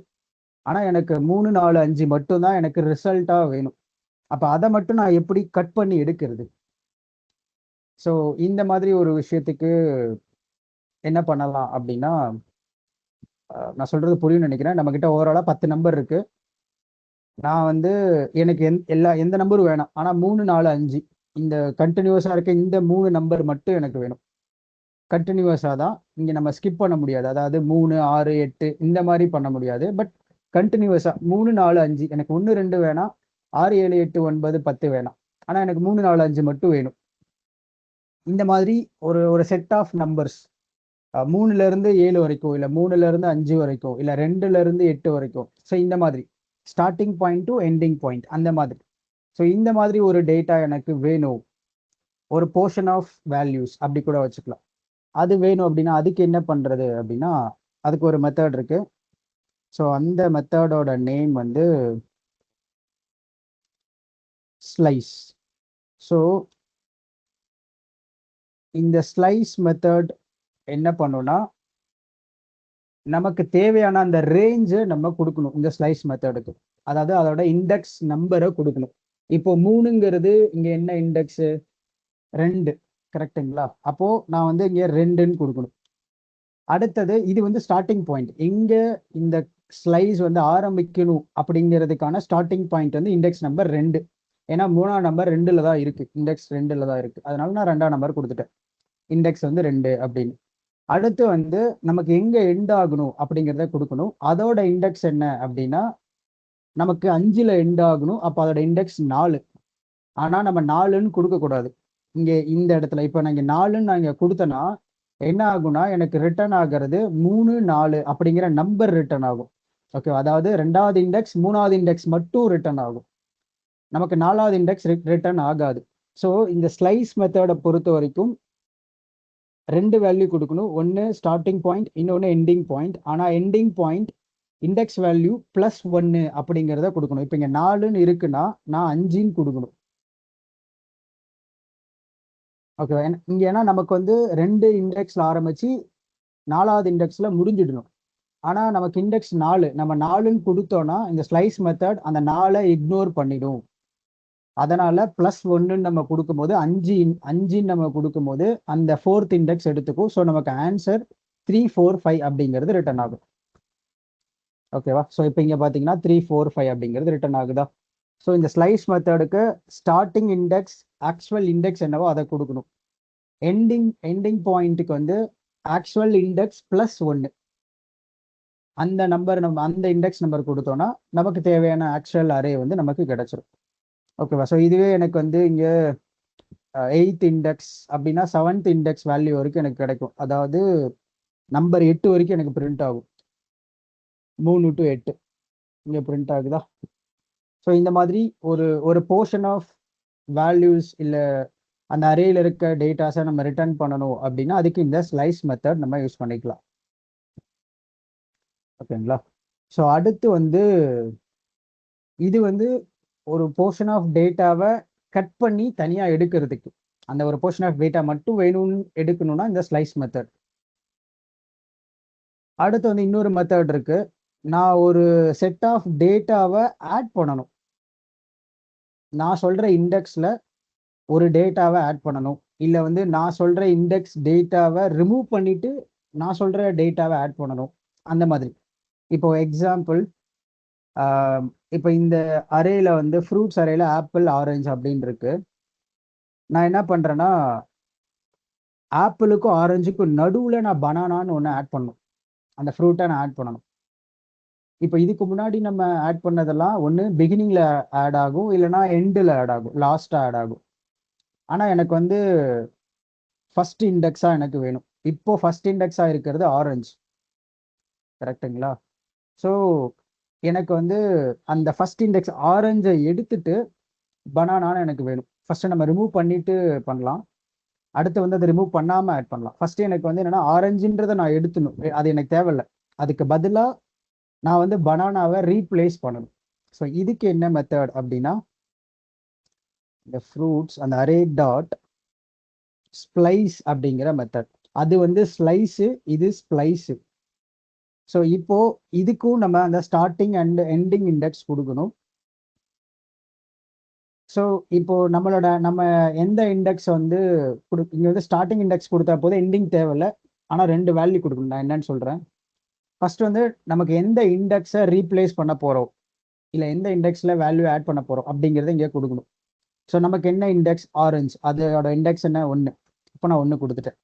ஆனால் எனக்கு 3, 4, 5 மட்டும்தான் எனக்கு ரிசல்ட்டாக வேணும். அப்போ அதை மட்டும் நான் எப்படி கட் பண்ணி எடுக்கிறது? ஸோ இந்த மாதிரி ஒரு விஷயத்துக்கு என்ன பண்ணலாம் அப்படின்னா, நான் சொல்றது புரியும்னு நினைக்கிறேன். நம்ம கிட்ட ஓவராலாக 10 நம்பர் இருக்கு. நான் வந்து எனக்கு எந்த நம்பரும் வேணாம், ஆனால் 3, 4, 5 இந்த கண்டினியூஸாக இருக்க இந்த 3 நம்பர் மட்டும் எனக்கு வேணும். கண்டினியூஸாக தான், இங்கே நம்ம ஸ்கிப் பண்ண முடியாது. அதாவது 3, 6, 8 இந்த மாதிரி பண்ண முடியாது. பட் கண்டினியூஸாக 3, 4, 5 எனக்கு 1, 2 வேணாம், 6, 7, 8, 9, 10 வேணாம், ஆனால் எனக்கு 3, 4, 5 மட்டும் வேணும். இந்த மாதிரி ஒரு ஒரு செட் ஆஃப் நம்பர்ஸ் 3லேருந்து 7 வரைக்கும், இல்லை 3லேருந்து 5 வரைக்கும், இல்லை 2லேருந்து 8 வரைக்கும். ஸோ இந்த மாதிரி starting point to ending point அந்த மாதிரி. ஸோ இந்த மாதிரி ஒரு டேட்டா எனக்கு வேணும், ஒரு போர்ஷன் ஆஃப் வேல்யூஸ் அப்படி கூட வச்சுக்கலாம். அது வேணும் அப்படின்னா அதுக்கு என்ன பண்ணுறது அப்படின்னா, அதுக்கு ஒரு மெத்தட் இருக்கு. ஸோ அந்த மெத்தடோட நேம் வந்து ஸ்லைஸ். ஸோ இந்த ஸ்லைஸ் மெத்தட் என்ன பண்ணுன்னா, நமக்கு தேவையான அந்த ரேஞ்சை நம்ம கொடுக்கணும் இந்த ஸ்லைஸ் மெத்தடுக்கு. அதாவது அதோட இண்டெக்ஸ் நம்பரை கொடுக்கணும். இப்போ 3ங்கிறது இங்கே என்ன இண்டெக்ஸு? 2, கரெக்டுங்களா? அப்போ நான் வந்து இங்கே 2ன்னு கொடுக்கணும். அடுத்தது இது வந்து ஸ்டார்டிங் பாயிண்ட். இங்கே இந்த ஸ்லைஸ் வந்து ஆரம்பிக்கணும் அப்படிங்கிறதுக்கான ஸ்டார்டிங் பாயிண்ட் வந்து இண்டெக்ஸ் நம்பர் 2. ஏன்னா 3ஆம் நம்பர் 2ல் தான் இருக்கு, இண்டெக்ஸ் 2ல் தான் இருக்கு. அதனால நான் 2ஆம் நம்பர் கொடுத்துட்டேன், இண்டெக்ஸ் வந்து 2 அப்படின்னு. அடுத்து வந்து நமக்கு எங்க எண்ட் ஆகணும் அப்படிங்கிறத கொடுக்கணும். அதோட இண்டெக்ஸ் என்ன அப்படின்னா நமக்கு 5ல் எண்ட் ஆகணும். அப்போ அதோட இண்டெக்ஸ் 4. ஆனால் நம்ம 4ன்னு கொடுக்கக்கூடாது. இங்கே இந்த இடத்துல இப்போ நான் இங்கே 4ன்னு நான் இங்கே கொடுத்தேன்னா என்ன ஆகும்னா எனக்கு ரிட்டர்ன் ஆகிறது 3, 4 அப்படிங்கிற நம்பர் ரிட்டர்ன் ஆகும். ஓகே, அதாவது 2வது இண்டெக்ஸ் 3வது இண்டெக்ஸ் மட்டும் ரிட்டர்ன் ஆகும், நமக்கு 4வது இண்டெக்ஸ் ரிட்டர்ன் ஆகாது. ஸோ இந்த ஸ்லைஸ் மெத்தடை பொறுத்த வரைக்கும் 2 வேல்யூ கொடுக்கணும். ஒன்று ஸ்டார்டிங் பாயிண்ட், இன்னொன்று எண்டிங் பாயிண்ட். ஆனால் எண்டிங் பாயிண்ட் இண்டெக்ஸ் வேல்யூ +1 அப்படிங்கிறத கொடுக்கணும். இப்போ இங்கே 4ன்னு இருக்குன்னா நான் 5ன்னு கொடுக்கணும். ஓகே, இங்கே ஏன்னா நமக்கு வந்து 2 இண்டெக்ஸில் ஆரம்பித்து 4வது இண்டெக்ஸில் முடிஞ்சிடணும். ஆனால் நமக்கு இண்டெக்ஸ் 4, நம்ம 4ன்னு கொடுத்தோன்னா இந்த ஸ்லைஸ் மெத்தட் அந்த 4 இக்னோர் பண்ணிடும். அதனால +1ன்னு நம்ம கொடுக்கும்போது 5 நம்ம கொடுக்கும்போது அந்த 4th இண்டெக்ஸ் எடுத்துக்கும். ஸோ நமக்கு ஆன்சர் 3, 4, 5 அப்படிங்கிறது ரிட்டர்ன் ஆகும். ஓகேவா? ஸோ இப்போ இங்கே பார்த்தீங்கன்னா 3, 4, 5 அப்படிங்கிறது ரிட்டர்ன் ஆகுதா? ஸோ இந்த ஸ்லைஸ் மெத்தடுக்கு ஸ்டார்டிங் இண்டெக்ஸ் ஆக்சுவல் இண்டெக்ஸ் என்னவோ அதை கொடுக்கணும். எண்டிங் பாயிண்ட்டுக்கு வந்து ஆக்சுவல் இண்டெக்ஸ் +1 அந்த நம்பர் நம்ம அந்த இண்டெக்ஸ் நம்பர் கொடுத்தோன்னா நமக்கு தேவையான ஆக்சுவல் அரே வந்து நமக்கு கிடைச்சிரும். ஓகேவா? ஸோ இதுவே எனக்கு வந்து இங்கே 8th இண்டெக்ஸ் அப்படின்னா 7th இண்டெக்ஸ் வேல்யூ வரைக்கும் எனக்கு கிடைக்கும். அதாவது நம்பர் 8 வரைக்கும் எனக்கு பிரிண்ட் ஆகும். 3 to 8 இங்கே பிரிண்ட் ஆகுதா? ஸோ இந்த மாதிரி ஒரு போர்ஷன் ஆஃப் வேல்யூஸ் இல்லை அந்த அரேயில் இருக்க டேட்டாஸை நம்ம ரிட்டர்ன் பண்ணணும் அப்படின்னா அதுக்கு இந்த ஸ்லைஸ் மெத்தட் நம்ம யூஸ் பண்ணிக்கலாம். ஓகேங்களா? ஸோ அடுத்து வந்து இது வந்து ஒரு போர்ஷன் ஆஃப் டேட்டாவை கட் பண்ணி தனியாக எடுக்கிறதுக்கு, அந்த ஒரு போர்ஷன் ஆஃப் டேட்டா மட்டும் வேணும்னு எடுக்கணும்னா இந்த ஸ்லைஸ் மெத்தட். அடுத்து வந்து இன்னொரு மெத்தட் இருக்கு, நான் ஒரு செட் ஆஃப் டேட்டாவை ஆட் பண்ணணும். நான் சொல்ற இண்டெக்ஸ்ல ஒரு டேட்டாவை ஆட் பண்ணணும், இல்லை வந்து நான் சொல்ற இண்டெக்ஸ் டேட்டாவை ரிமூவ் பண்ணிட்டு நான் சொல்ற டேட்டாவை ஆட் பண்ணணும், அந்த மாதிரி. இப்போ எக்ஸாம்பிள், இப்போ இந்த அரேல வந்து ஃப்ரூட்ஸ் அரேல ஆப்பிள் ஆரஞ்சு அப்படின்னு இருக்கு. நான் என்ன பண்றேன்னா, ஆப்பிளுக்கும் ஆரஞ்சுக்கும் நடுவில் நான் பனானான்னு ஒன்று ஆட் பண்ணணும். அந்த ஃப்ரூட்டை நான் ஆட் பண்ணணும். இப்போ இதுக்கு முன்னாடி நம்ம ஆட் பண்ணதெல்லாம் ஒன்று பிகினிங்ல ஆட் ஆகும், இல்லைனா எண்டில் ஆட் ஆகும், லாஸ்ட்டாக ஆட் ஆகும். ஆனால் எனக்கு வந்து ஃபர்ஸ்ட் இண்டெக்ஸாக எனக்கு வேணும். இப்போ ஃபர்ஸ்ட் இண்டெக்ஸாக இருக்கிறது ஆரஞ்சு, கரெக்டுங்களா? ஸோ எனக்கு வந்து அந்த ஃபர்ஸ்ட் இண்டெக்ஸ் ஆரஞ்சை எடுத்துட்டு பனானான்னு எனக்கு வேணும். ஃபர்ஸ்ட் நம்ம ரிமூவ் பண்ணிட்டு பண்ணலாம், அடுத்து வந்து அதை ரிமூவ் பண்ணாமல் ஆட் பண்ணலாம். ஃபர்ஸ்ட் எனக்கு வந்து என்னன்னா ஆரஞ்சுன்றதை நான் எடுத்துணும், அது எனக்கு தேவையில்லை. அதுக்கு பதிலாக நான் வந்து பனானாவை ரீப்ளேஸ் பண்ணணும். ஸோ இதுக்கு என்ன மெத்தட் அப்படின்னா, இந்த ஃப்ரூட்ஸ் அந்த அரே டாட் ஸ்ப்ளைஸ் அப்படிங்கிற மெத்தட். அது வந்து ஸ்லைஸு, இது ஸ்ப்ளைஸு. ஸோ இப்போ இதுக்கும் நம்ம அந்த ஸ்டார்டிங் அண்ட் எண்டிங் இண்டெக்ஸ் கொடுக்கணும். ஸோ இப்போ நம்ம எந்த இண்டெக்ஸ் வந்து இங்கே வந்து ஸ்டார்டிங் இண்டெக்ஸ் கொடுத்தா போதும், எண்டிங் தேவையில்லை. ஆனால் 2 வேல்யூ கொடுக்கணும். நான் என்னன்னு சொல்கிறேன். ஃபர்ஸ்ட் வந்து நமக்கு எந்த இண்டெக்ஸை ரீப்ளேஸ் பண்ண போகிறோம், இல்லை எந்த இண்டெக்ஸில் வேல்யூ ஆட் பண்ண போகிறோம் அப்படிங்கிறத இங்கே கொடுக்கணும். ஸோ நமக்கு என்ன இண்டெக்ஸ் ஆரஞ்சு, அதோட இண்டெக்ஸ் என்ன 1. இப்போ நான் 1 கொடுத்துட்டேன்.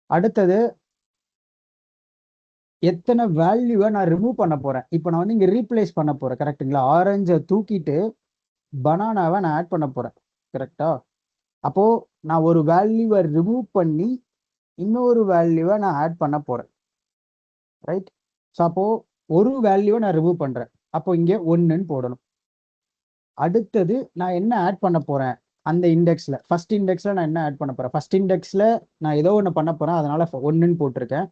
அடுத்தது எத்தனை வேல்யூவை நான் ரிமூவ் பண்ண போகிறேன். இப்போ நான் வந்து இங்கே ரீப்ளேஸ் பண்ண போகிறேன், கரெக்டுங்களா? ஆரஞ்சை தூக்கிட்டு பனானாவை நான் ஆட் பண்ண போகிறேன், கரெக்டா? அப்போது நான் ஒரு வேல்யூவை ரிமூவ் பண்ணி இன்னொரு வேல்யூவை நான் ஆட் பண்ண போகிறேன், ரைட்? ஸோ அப்போது ஒரு வேல்யூவை நான் ரிமூவ் பண்ணுறேன், அப்போ இங்கே 1ன்னு போடணும். அடுத்தது நான் என்ன ஆட் பண்ண போகிறேன் அந்த இண்டெக்ஸில், ஃபர்ஸ்ட் இண்டெக்ஸில் நான் என்ன ஆட் பண்ண போகிறேன். ஃபர்ஸ்ட் இண்டெக்ஸில் நான் ஏதோ ஒன்று பண்ண போகிறேன், அதனால் 1ன்னு போட்டிருக்கேன்.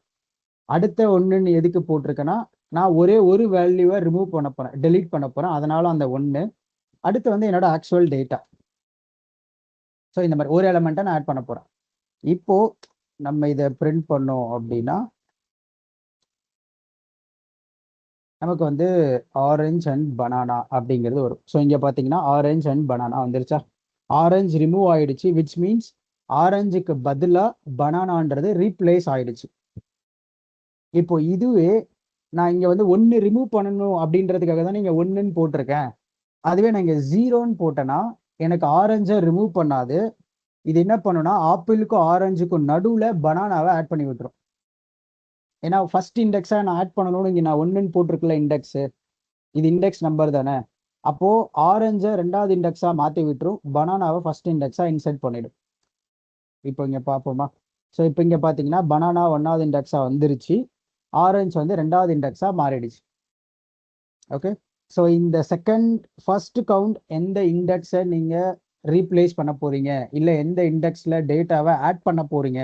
அடுத்த 1ன்னு எதுக்கு போட்டிருக்கேன்னா, நான் ஒரே ஒரு வேல்யூவை ரிமூவ் பண்ண போகிறேன், டெலீட் பண்ண போகிறேன், அதனால அந்த 1. அடுத்து வந்து என்னோட ஆக்சுவல் டேட்டா. ஸோ இந்த மாதிரி ஒரு எலமெண்ட்டை நான் ஆட் பண்ண போகிறேன். இப்போ நம்ம இதை பிரிண்ட் பண்ணோம் அப்படின்னா நமக்கு வந்து ஆரஞ்ச் அண்ட் பனானா அப்படிங்கிறது வரும். ஸோ இங்கே பார்த்தீங்கன்னா ஆரஞ்ச் அண்ட் பனானா வந்துருச்சா? ஆரஞ்சு ரிமூவ் ஆயிடுச்சு, விச் மீன்ஸ் ஆரஞ்சுக்கு பதிலாக பனானான்றது ரீப்ளேஸ் ஆயிடுச்சு. இப்போ இதுவே நான் இங்கே வந்து 1 ரிமூவ் பண்ணணும் அப்படின்றதுக்காக தான் நீங்கள் 1ன்னு போட்டிருக்கேன். அதுவே நான் இங்கே 0ன்னு போட்டேன்னா எனக்கு ஆரஞ்சை ரிமூவ் பண்ணாது. இது என்ன பண்ணுன்னா ஆப்பிளுக்கும் ஆரஞ்சுக்கும் நடுவில் பனானாவை ஆட் பண்ணி விட்டுரும். ஏன்னா ஃபர்ஸ்ட் இண்டெக்ஸாக நான் ஆட் பண்ணணும்னு இங்கே நான் 1ன்னு போட்டிருக்கல இண்டெக்ஸு, இது இண்டெக்ஸ் நம்பர் தானே. அப்போது ஆரஞ்சை 2வது இண்டெக்ஸாக மாற்றி விட்டுரும், பனானாவை ஃபர்ஸ்ட் இண்டெக்ஸாக இன்சர்ட் பண்ணிடும். இப்போ இங்கே பார்ப்போமா? ஸோ இப்போ இங்கே பார்த்தீங்கன்னா பனானா 1வது இண்டெக்ஸாக வந்துருச்சு, ஆரஞ்சு வந்து 2வது இண்டெக்ஸாக மாறிடுச்சு. ஓகே, ஸோ இந்த ஃபர்ஸ்ட் கவுண்ட் எந்த இண்டெக்ஸை நீங்கள் ரீப்ளேஸ் பண்ண போறீங்க, இல்லை எந்த இண்டெக்ஸில் டேட்டாவை ஆட் பண்ண போறீங்க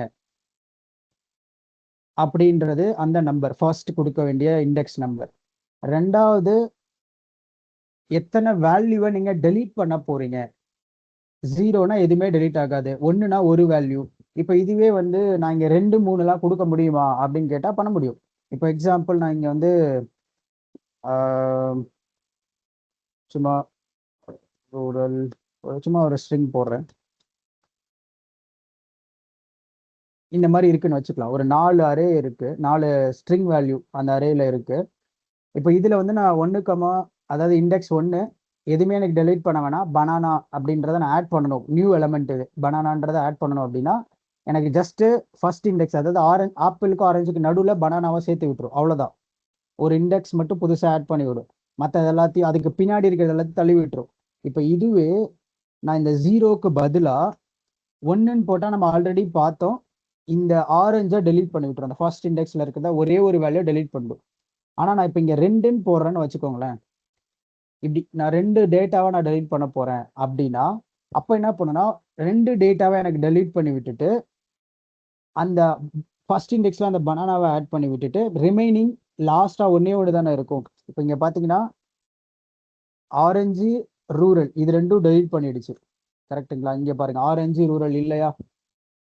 அப்படின்றது அந்த நம்பர், ஃபர்ஸ்ட் கொடுக்க வேண்டிய இண்டெக்ஸ் நம்பர். 2வது எத்தனை வேல்யூவை நீங்கள் டெலீட் பண்ண போறீங்க. 0னா எதுவுமே டெலீட் ஆகாது, 1னா ஒரு வேல்யூ. இப்போ இதுவே வந்து நான் இங்கே 2, 3லாம் கொடுக்க முடியுமா அப்படின்னு கேட்டால் பண்ண முடியும். இப்போ எக்ஸாம்பிள் நான் இங்கே வந்து சும்மா ஒரு ஸ்ட்ரிங் போடுறேன். இந்த மாதிரி இருக்குன்னு வச்சுக்கலாம். ஒரு 4 அரே இருக்கு, 4 ஸ்ட்ரிங் வேல்யூ அந்த அரேல இருக்கு. இப்போ இதுல வந்து நான் 1, அதாவது இண்டெக்ஸ் 1 எதுவுமே எனக்கு டெலீட் பண்ண வேணாம், பனானா அப்படின்றத நான் ஆட் பண்ணணும், நியூ எலமெண்ட் இது பனானான்றதை ஆட் பண்ணணும். அப்படின்னா எனக்கு ஜஸ்ட் ஃபர்ஸ்ட் இண்டெக்ஸ், அதாவது ஆப்பிளுக்கும் ஆரஞ்சுக்கு நடுவில் பனானாவை சேர்த்து விட்டுரும், அவ்வளோதான். ஒரு இண்டெக்ஸ் மட்டும் புதுசாக ஆட் பண்ணி விடும், மற்ற எல்லாத்தையும் அதுக்கு பின்னாடி இருக்கிறது எல்லாத்தையும் தள்ளி விட்டுரும். இப்போ இதுவே நான் இந்த 0க்கு பதிலாக 1ன்னு போட்டால் நம்ம ஆல்ரெடி பார்த்தோம், இந்த ஆரஞ்சை டெலீட் பண்ணி விட்டுரும், அந்த ஃபர்ஸ்ட் இண்டெக்ஸில் இருக்கிறத ஒரே ஒரு வேல்யூ டெலீட் பண்ணிடும். ஆனால் நான் இப்போ இங்கே 2ன்னு போடுறேன்னு வச்சுக்கோங்களேன், இப்படி நான் 2 டேட்டாவை நான் டெலீட் பண்ண போகிறேன் அப்படின்னா அப்போ என்ன பண்ணுன்னா 2 டேட்டாவை எனக்கு டெலீட் பண்ணி விட்டுட்டு அந்த ஃபர்ஸ்ட் இண்டெக்ஸில் அந்த பனானாவை ஆட் பண்ணி விட்டுட்டு ரிமைனிங் லாஸ்ட்டாக ஒன்று தானே இருக்கும். இப்போ இங்கே பார்த்தீங்கன்னா ஆரஞ்சு ரூரல் இது 2ம் டெலீட் பண்ணிடுச்சு, கரெக்டுங்களா? இங்கே பாருங்க ஆரஞ்சு ரூரல் இல்லையா,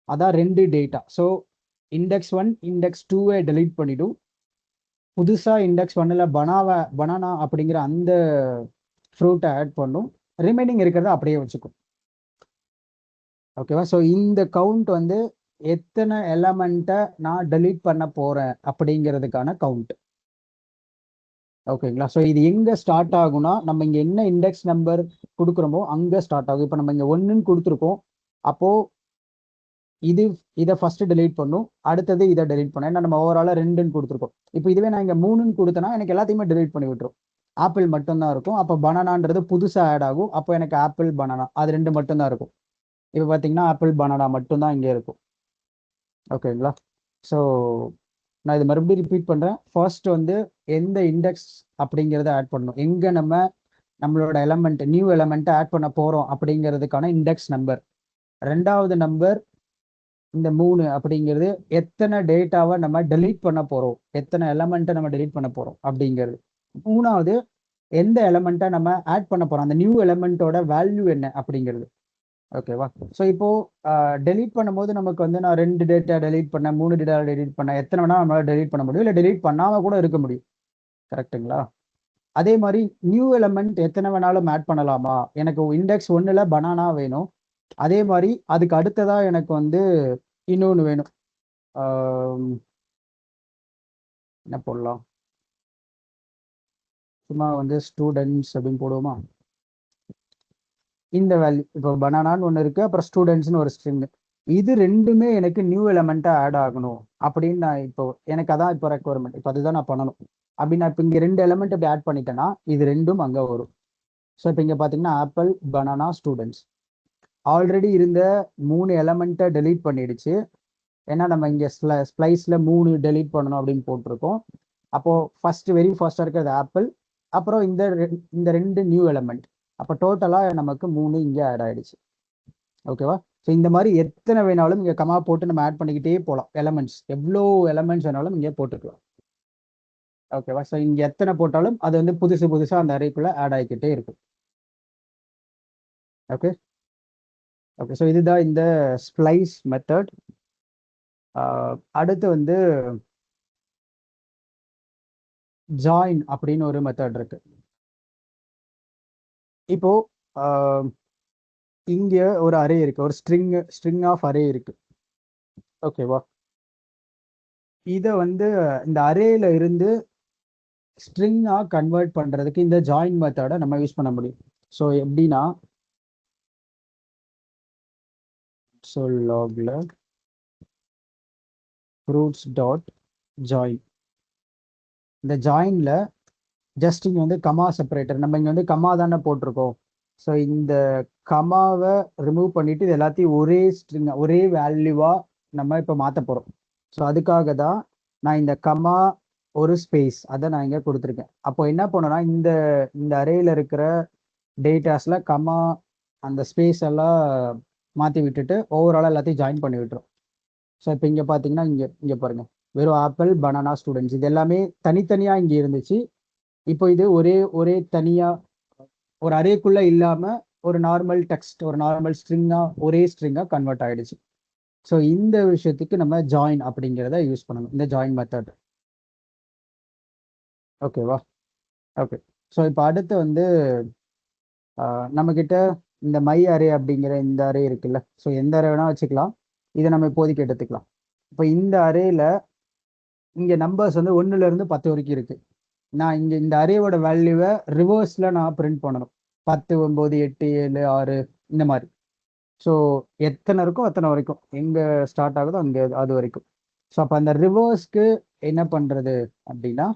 அதான் 2 டேட்டா. ஸோ இண்டெக்ஸ் 1 இண்டெக்ஸ் 2வை டெலீட் பண்ணிடும், புதுசா இண்டெக்ஸ் ஒன்னில் பனானா அப்படிங்கிற அந்த ஃப்ரூட்டை ஆட் பண்ணும், ரிமைனிங் இருக்கிறத அப்படியே வச்சுக்கும். ஓகேவா? ஸோ இந்த கவுண்ட் வந்து எத்தனை எலமெண்ட்டை நான் டெலீட் பண்ண போறேன் அப்படிங்கிறதுக்கான கவுண்ட். ஓகேங்களா? ஸோ இது எங்க ஸ்டார்ட் ஆகும்னா, நம்ம இங்க என்ன இண்டெக்ஸ் நம்பர் கொடுக்குறோமோ அங்க ஸ்டார்ட் ஆகும். இப்போ நம்ம இங்க 1ன்னு கொடுத்துருக்கோம், அப்போ இதை ஃபர்ஸ்ட் டெலீட் பண்ணும், அடுத்தது இதை டெலீட் பண்ணும். ஏன்னா நம்ம ஓவராலா 2ன்னு கொடுத்துருக்கோம். இப்போ இதுவே நான் இங்க 3ன்னு கொடுத்தேன்னா எனக்கு எல்லாத்தையுமே டெலீட் பண்ணி விட்டுரும். ஆப்பிள் மட்டும்தான் இருக்கும். அப்போ பனானான்றது புதுசா ஆட் ஆகும். அப்போ எனக்கு ஆப்பிள் பனானா அது 2 மட்டும்தான் இருக்கும். இப்போ பார்த்தீங்கன்னா ஆப்பிள் பனானா மட்டும்தான் இங்கே இருக்கும். ஓகேங்களா? ஸோ நான் இது மறுபடியும் ரிப்பீட் பண்ணுறேன். ஃபர்ஸ்ட் வந்து எந்த இண்டெக்ஸ் அப்படிங்கிறத ஆட் பண்ணணும், எங்கே நம்மளோட எலமெண்ட் நியூ எலமெண்ட்டை ஆட் பண்ண போகிறோம் அப்படிங்கிறதுக்கான இண்டெக்ஸ் நம்பர். ரெண்டாவது நம்பர் இந்த 3 அப்படிங்கிறது எத்தனை டேட்டாவை நம்ம டெலீட் பண்ண போகிறோம், எத்தனை எலமெண்ட்டை நம்ம டெலீட் பண்ண போகிறோம் அப்படிங்கிறது. மூணாவது எந்த எலமெண்ட்டை நம்ம ஆட் பண்ண போகிறோம், அந்த நியூ எலமெண்ட்டோட வேல்யூ என்ன அப்படிங்கிறது. ஓகேவா? ஸோ இப்போ டெலீட் பண்ணும்போது நமக்கு வந்து நான் 2 டேட்டா டெலீட் பண்ணேன், 3 டேட்டா டெலீட் பண்ணேன், எத்தனை வேணா நம்மளால டெலீட் பண்ண முடியும், இல்லை டெலீட் பண்ணாம கூட இருக்க முடியும். கரெக்டுங்களா? அதே மாதிரி நியூ எலமெண்ட் எத்தனை வேணாலும் ஆட் பண்ணலாமா? எனக்கு இண்டெக்ஸ் 1ல் பனானா வேணும், அதே மாதிரி அதுக்கு அடுத்ததா எனக்கு வந்து இன்னொன்று வேணும். என்ன போடலாம்? சும்மா வந்து ஸ்டூடெண்ட்ஸ் அப்படின்னு போடுவோமா? இந்த வேல்யூ இப்போ பனானான்னு ஒன்று இருக்கு, அப்புறம் ஸ்டூடெண்ட்ஸ்னு ஒரு ஸ்ட்ரிங். இது ரெண்டுமே எனக்கு நியூ எலமெண்ட்டா ஆட் ஆகணும் அப்படின்னு நான் இப்போ எனக்கு அதான் இப்போ ரெக்குவயர்மெண்ட். இப்போ அதுதான் நான் பண்ணணும். அப்படி நான் இப்போ இங்கே 2 எலமெண்ட் இப்படி ஆட் பண்ணிட்டேன்னா இது ரெண்டும் அங்கே வரும். ஸோ இப்போ இங்கே பார்த்தீங்கன்னா ஆப்பிள் பனானா ஸ்டூடெண்ட்ஸ் ஆல்ரெடி இருந்த 3 எலமெண்ட்டை டெலீட் பண்ணிடுச்சு. ஏன்னா நம்ம இங்கே ஸ்ப்ளைஸில் 3 டெலீட் பண்ணணும் அப்படின்னு போட்டிருக்கோம். அப்போது வெரி ஃபர்ஸ்டாக இருக்கிறது ஆப்பிள், அப்புறம் இந்த 2 நியூ எலமெண்ட், அப்போ டோட்டலாக நமக்கு 3 இங்கே ஆட் ஆயிடுச்சு. ஓகேவா? ஸோ இந்த மாதிரி எத்தனை வேணாலும் இங்கே கமா போட்டு நம்ம ஆட் பண்ணிக்கிட்டே போகலாம். எலமெண்ட்ஸ் எவ்வளோ எலமெண்ட்ஸ் வேணாலும் இங்கே போட்டுக்கலாம். ஓகேவா? ஸோ இங்கே எத்தனை போட்டாலும் அது வந்து புதுசாக அந்த அரேக்குள்ளே ஆட் ஆகிக்கிட்டே இருக்கும். ஓகே ஓகே ஸோ இதுதான் இந்த ஸ்ப்ளைஸ் மெத்தட். அடுத்து வந்து ஜாயின் அப்படின்னு ஒரு மெத்தட் இருக்கு. இப்போ இங்க ஒரு அரே இருக்கு, ஒரு ஸ்ட்ரிங் ஆஃப் அரே இருக்கு. ஓகேவா? இதை வந்து இந்த அரேல இருந்து ஸ்ட்ரிங்கா கன்வெர்ட் பண்றதுக்கு இந்த ஜாயின் மெத்தடை நம்ம யூஸ் பண்ண முடியும். ஸோ எப்படின்னா, ஸோ லாக்ல fruits டாட் ஜாயின், இந்த ஜாயின்ல ஜஸ்ட் இங்க வந்து கமா செப்பரேட்டர், நம்ம இங்க வந்து கமா தானே போட்டிருக்கோம். ஸோ இந்த கமாவை ரிமூவ் பண்ணிட்டு இது எல்லாத்தையும் ஒரே ஸ்ட்ரிங் ஒரே வேல்யூவா நம்ம இப்போ மாற்ற போறோம். ஸோ அதுக்காக தான் நான் இந்த கமா ஒரு ஸ்பேஸ் அதை நான் இங்கே கொடுத்துருக்கேன். அப்போ என்ன பண்ணோம்னா இந்த அரேல இருக்கிற டேட்டாஸ்ல கமா அந்த ஸ்பேஸ் எல்லாம் மாற்றி விட்டுட்டு ஓவராலாக எல்லாத்தையும் ஜாயின் பண்ணி விட்டுரும். ஸோ இப்போ இங்கே பார்த்தீங்கன்னா இங்கே பாருங்க, வெறும் ஆப்பிள் பனானா ஸ்டூடெண்ட்ஸ் இது எல்லாமே தனித்தனியாக இங்கே இருந்துச்சு. இப்போ இது ஒரே தனியாக ஒரு அரேக்குள்ள இல்லாமல் ஒரு நார்மல் டெக்ஸ்ட், ஒரு நார்மல் ஒரே ஸ்ட்ரிங்காக கன்வெர்ட் ஆயிடுச்சு. ஸோ இந்த விஷயத்துக்கு நம்ம ஜாயின் அப்படிங்கிறத யூஸ் பண்ணணும், இந்த ஜாயின் மெத்தட். ஓகேவா? ஓகே. ஸோ இப்போ அடுத்து வந்து நம்மக்கிட்ட இந்த மை அரே அப்படிங்கிற இந்த அரே இருக்குல்ல, ஸோ எந்த அரே வேணால் வச்சுக்கலாம். இதை நம்ம இப்போதைக்கு எடுத்துக்கலாம். இப்போ இந்த அரேல இங்கே நம்பர்ஸ் வந்து 1லேருந்து 10 வரைக்கும் இருக்கு. நான் இங்கே இந்த அரேவோட வேல்யூவை ரிவர்ஸில் நான் பிரிண்ட் பண்ணணும். 10, 9, 8, 7, 6 இந்த மாதிரி. ஸோ எத்தனை இருக்கோ அத்தனை வரைக்கும், எங்கே ஸ்டார்ட் ஆகுதோ அங்கே அது வரைக்கும். ஸோ அப்போ அந்த ரிவர்ஸ்க்கு என்ன பண்ணுறது அப்படின்னா,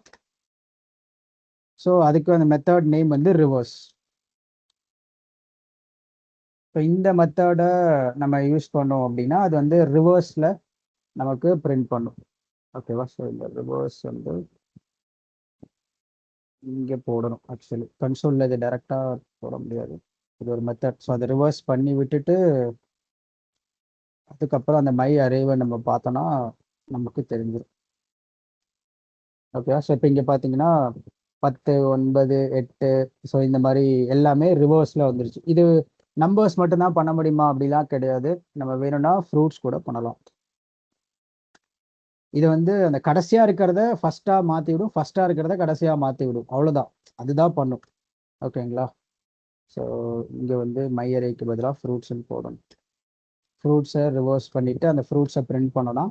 ஸோ அதுக்கு அந்த மெத்தட் நேம் வந்து ரிவர்ஸ். ஸோ இந்த மெத்தடை நம்ம யூஸ் பண்ணோம் அப்படின்னா அது வந்து ரிவர்ஸில் நமக்கு பிரிண்ட் பண்ணும். ஓகேவா? ஸோ இந்த ரிவர்ஸ் வந்து இங்கே போடணும். ஆக்சுவலி கன்சோலில் இது டைரெக்டாக போட முடியாது, இது ஒரு மெத்தட். ஸோ அதை ரிவர்ஸ் பண்ணி விட்டுட்டு அதுக்கப்புறம் அந்த மை அரேவை நம்ம பார்த்தோன்னா நமக்கு தெரிஞ்சிடும். ஓகேவா? ஸோ இப்போ இங்கே பார்த்தீங்கன்னா 10, 9, 8, ஸோ இந்த மாதிரி எல்லாமே ரிவர்ஸில் வந்துருச்சு. இது நம்பர்ஸ் மட்டும்தான் பண்ண முடியுமா அப்படிலாம் கிடையாது, நம்ம வேணும்னா ஃப்ரூட்ஸ் கூட பண்ணலாம். இது வந்து அந்த கடைசியா இருக்கிறத ஃபர்ஸ்டா மாத்தி விடும், ஃபர்ஸ்டா இருக்கிறத கடைசியா மாத்தி விடும், அவ்வளவுதான். அதுதான் பண்ணும். ஓகேங்களா? ஸோ இங்க வந்து மை அரேக்கு பதிலாக ஃப்ரூட்ஸ்ன்னு போடணும். ஃப்ரூட்ஸை ரிவர்ஸ் பண்ணிட்டு அந்த ஃப்ரூட்ஸை பிரிண்ட் பண்ணோம்னா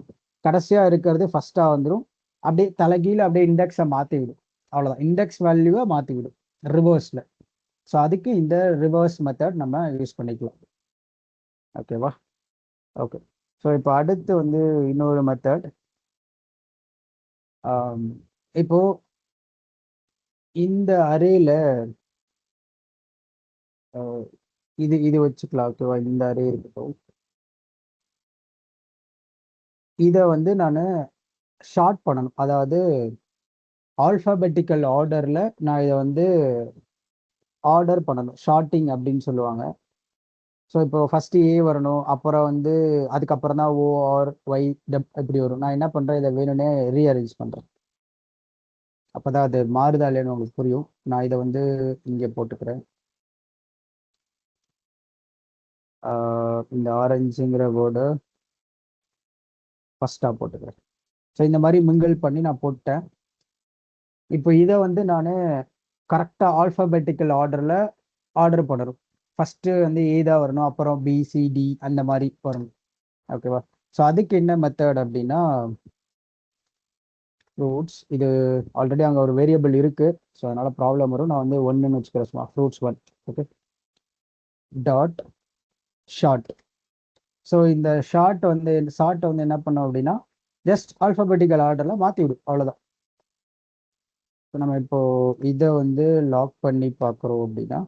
கடைசியா இருக்கிறது ஃபர்ஸ்டா வந்துடும். அப்படியே தலைகீழ அப்படியே இண்டெக்ஸை மாத்தி விடும். அவ்வளவுதான், இண்டெக்ஸ் வேல்யூவை மாத்தி விடும் ரிவர்ஸ்ல. ஸோ அதுக்கு இந்த ரிவர்ஸ் மெத்தட் நம்ம யூஸ் பண்ணிக்கலாம். ஓகேவா? ஓகே. ஸோ இப்போ அடுத்து வந்து இன்னொரு மெத்தட். இப்போ இந்த அரேல இது இது வச்சுக்கலாம். ஓகேவா? இந்த அரே இருக்கட்டும். இதை வந்து நான் ஷார்ட் பண்ணணும். அதாவது ஆல்ஃபாபெட்டிக்கல் ஆர்டர்ல நான் இதை வந்து ஆர்டர் பண்ணணும். ஷார்ட்டிங் அப்படின்னு சொல்லுவாங்க. ஸோ இப்போ ஃபர்ஸ்ட் ஏ வரணும், அப்புறம் வந்து அதுக்கப்புறம் தான் ஓ ஆர் ஒய் இப்படி வரும். நான் என்ன பண்றேன், இதை வேணும்னே ரீஅரேஞ்ச் பண்றேன். அப்பதான் அது மாறுதா இல்லைன்னு உங்களுக்கு புரியும். நான் இதை வந்து இங்கே போட்டுக்கிறேன். இந்த ஆரஞ்சுங்கிற வேர்டு ஃபர்ஸ்டா போட்டுக்கிறேன். ஸோ இந்த மாதிரி மிங்கிள் பண்ணி நான் போட்டேன். இப்போ இதை வந்து நான் கரெக்டாக ஆல்ஃபாபெட்டிக்கல் ஆர்டரில் ஆர்டர் பண்ணணும். ஃபர்ஸ்ட் வந்து ஏ தான் வரணும், அப்புறம் பி சி டி அந்த மாதிரி வரணும். ஓகேவா? ஸோ அதுக்கு என்ன மெத்தட் அப்படின்னா, ஃப்ரூட்ஸ் இது ஆல்ரெடி அங்கே ஒரு வேரியபிள் இருக்கு. ஸோ அதனால ப்ராப்ளம் வரும். நான் வந்து ஒன்றுன்னு வச்சுக்கிறேன், சும்மா fruits 1. Okay, dot short. So இந்த ஷார்ட் வந்து என்ன பண்ணோம் அப்படின்னா ஜஸ்ட் ஆல்ஃபாபெட்டிக்கல் ஆர்டரில் மாற்றி விடும், அவ்வளோதான். இப்போ நம்ம இப்போ இதை வந்து லாக் பண்ணி பார்க்குறோம் அப்படின்னா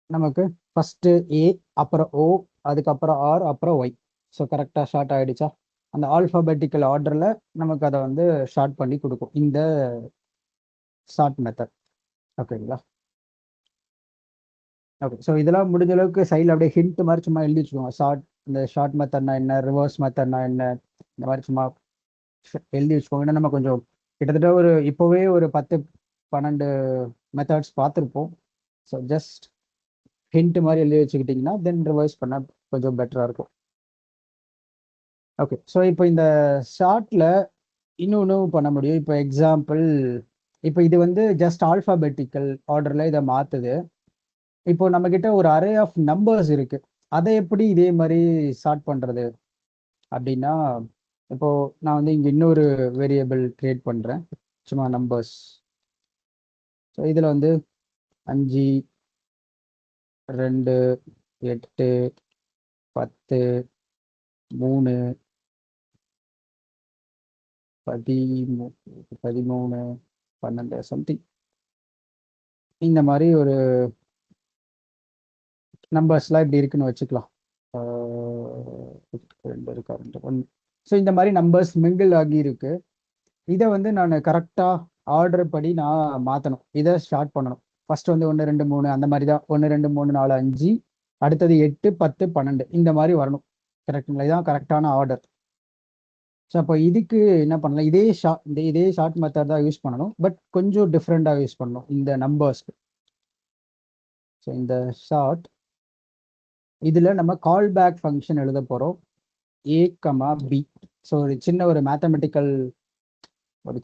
நமக்கு ஃபர்ஸ்ட் ஏ, அப்புறம் ஓ, அதுக்கப்புறம் ஆர், அப்புறம் ஒய். ஸோ கரெக்டாக ஷார்ட் ஆயிடுச்சா? அந்த ஆல்ஃபாபெட்டிக்கல் ஆர்டரில் நமக்கு அதை வந்து ஷார்ட் பண்ணி கொடுக்கும் இந்த ஷார்ட் மெத்தட். ஓகேங்களா? ஓகே. ஸோ இதெல்லாம் முடிஞ்ச அளவுக்கு சைடில் அப்படியே ஹிண்ட் மாதிரி சும்மா எழுதி வச்சுக்கோங்க. இந்த ஷார்ட் மெத்தட்னா என்ன, ரிவர்ஸ் மெத்தட்னா என்ன, இந்த மாதிரி சும்மா எழுதி வச்சுக்கோங்க. ஏன்னா நம்ம கொஞ்சம் கிட்டத்தட்ட இப்போவே ஒரு 10-12 மெத்தட்ஸ் பார்த்துருப்போம். ஸோ ஜஸ்ட் ஹிண்ட் மாதிரி எழுதி வச்சுக்கிட்டிங்கன்னா தென் ரிவர்ஸ் பண்ண கொஞ்சம் பெட்டராக இருக்கும். ஓகே. ஸோ இப்போ இந்த ஷார்ட்ல இன்னொன்று பண்ண முடியும். இப்போ எக்ஸாம்பிள், இப்போ இது வந்து ஜஸ்ட் ஆல்ஃபாபெட்டிக்கல் ஆர்டரில் இதை மாற்றுது. இப்போ நம்ம கிட்ட ஒரு அரே ஆஃப் நம்பர்ஸ் இருக்கு. அதை எப்படி இதே மாதிரி ஷார்ட் பண்ணுறது அப்படின்னா, இப்போ நான் வந்து இங்கே இன்னொரு வேரியபிள் கிரியேட் பண்ணுறேன், சும்மா நம்பர்ஸ். ஸோ இதில் வந்து 5, 2, 8, 10, 3, 13, 12 சம்திங் இந்த மாதிரி ஒரு நம்பர்ஸ்லாம் இப்படி இருக்குன்னு வச்சுக்கலாம். 2 இருக்கா, 2, 1. ஸோ இந்த மாதிரி நம்பர்ஸ் மிங்கிள் ஆகி இருக்கு. இதை வந்து நான் கரெக்டாக ஆர்டர் படி நான் மாற்றணும். இதை ஸ்டார்ட் பண்ணணும். ஃபர்ஸ்ட் வந்து 1 2 3 அந்த மாதிரி தான். 1 2 3 4 5, அடுத்தது 8 10 12 இந்த மாதிரி வரணும். கரெக்டுங்களா? இதுதான் கரெக்டான ஆர்டர். ஸோ அப்போ இதுக்கு என்ன பண்ணலாம், இதே ஷார்ட் மெத்தட் தான் யூஸ் பண்ணணும், பட் கொஞ்சம் டிஃப்ரெண்டாக யூஸ் பண்ணணும் இந்த நம்பர்ஸ்க்கு. ஸோ இந்த ஷார்ட் இதில் நம்ம கால் பேக் ஃபங்க்ஷன் எழுத போகிறோம். ஏ கமா பி. ஸோ ஒரு மேத்தமெட்டிக்கல்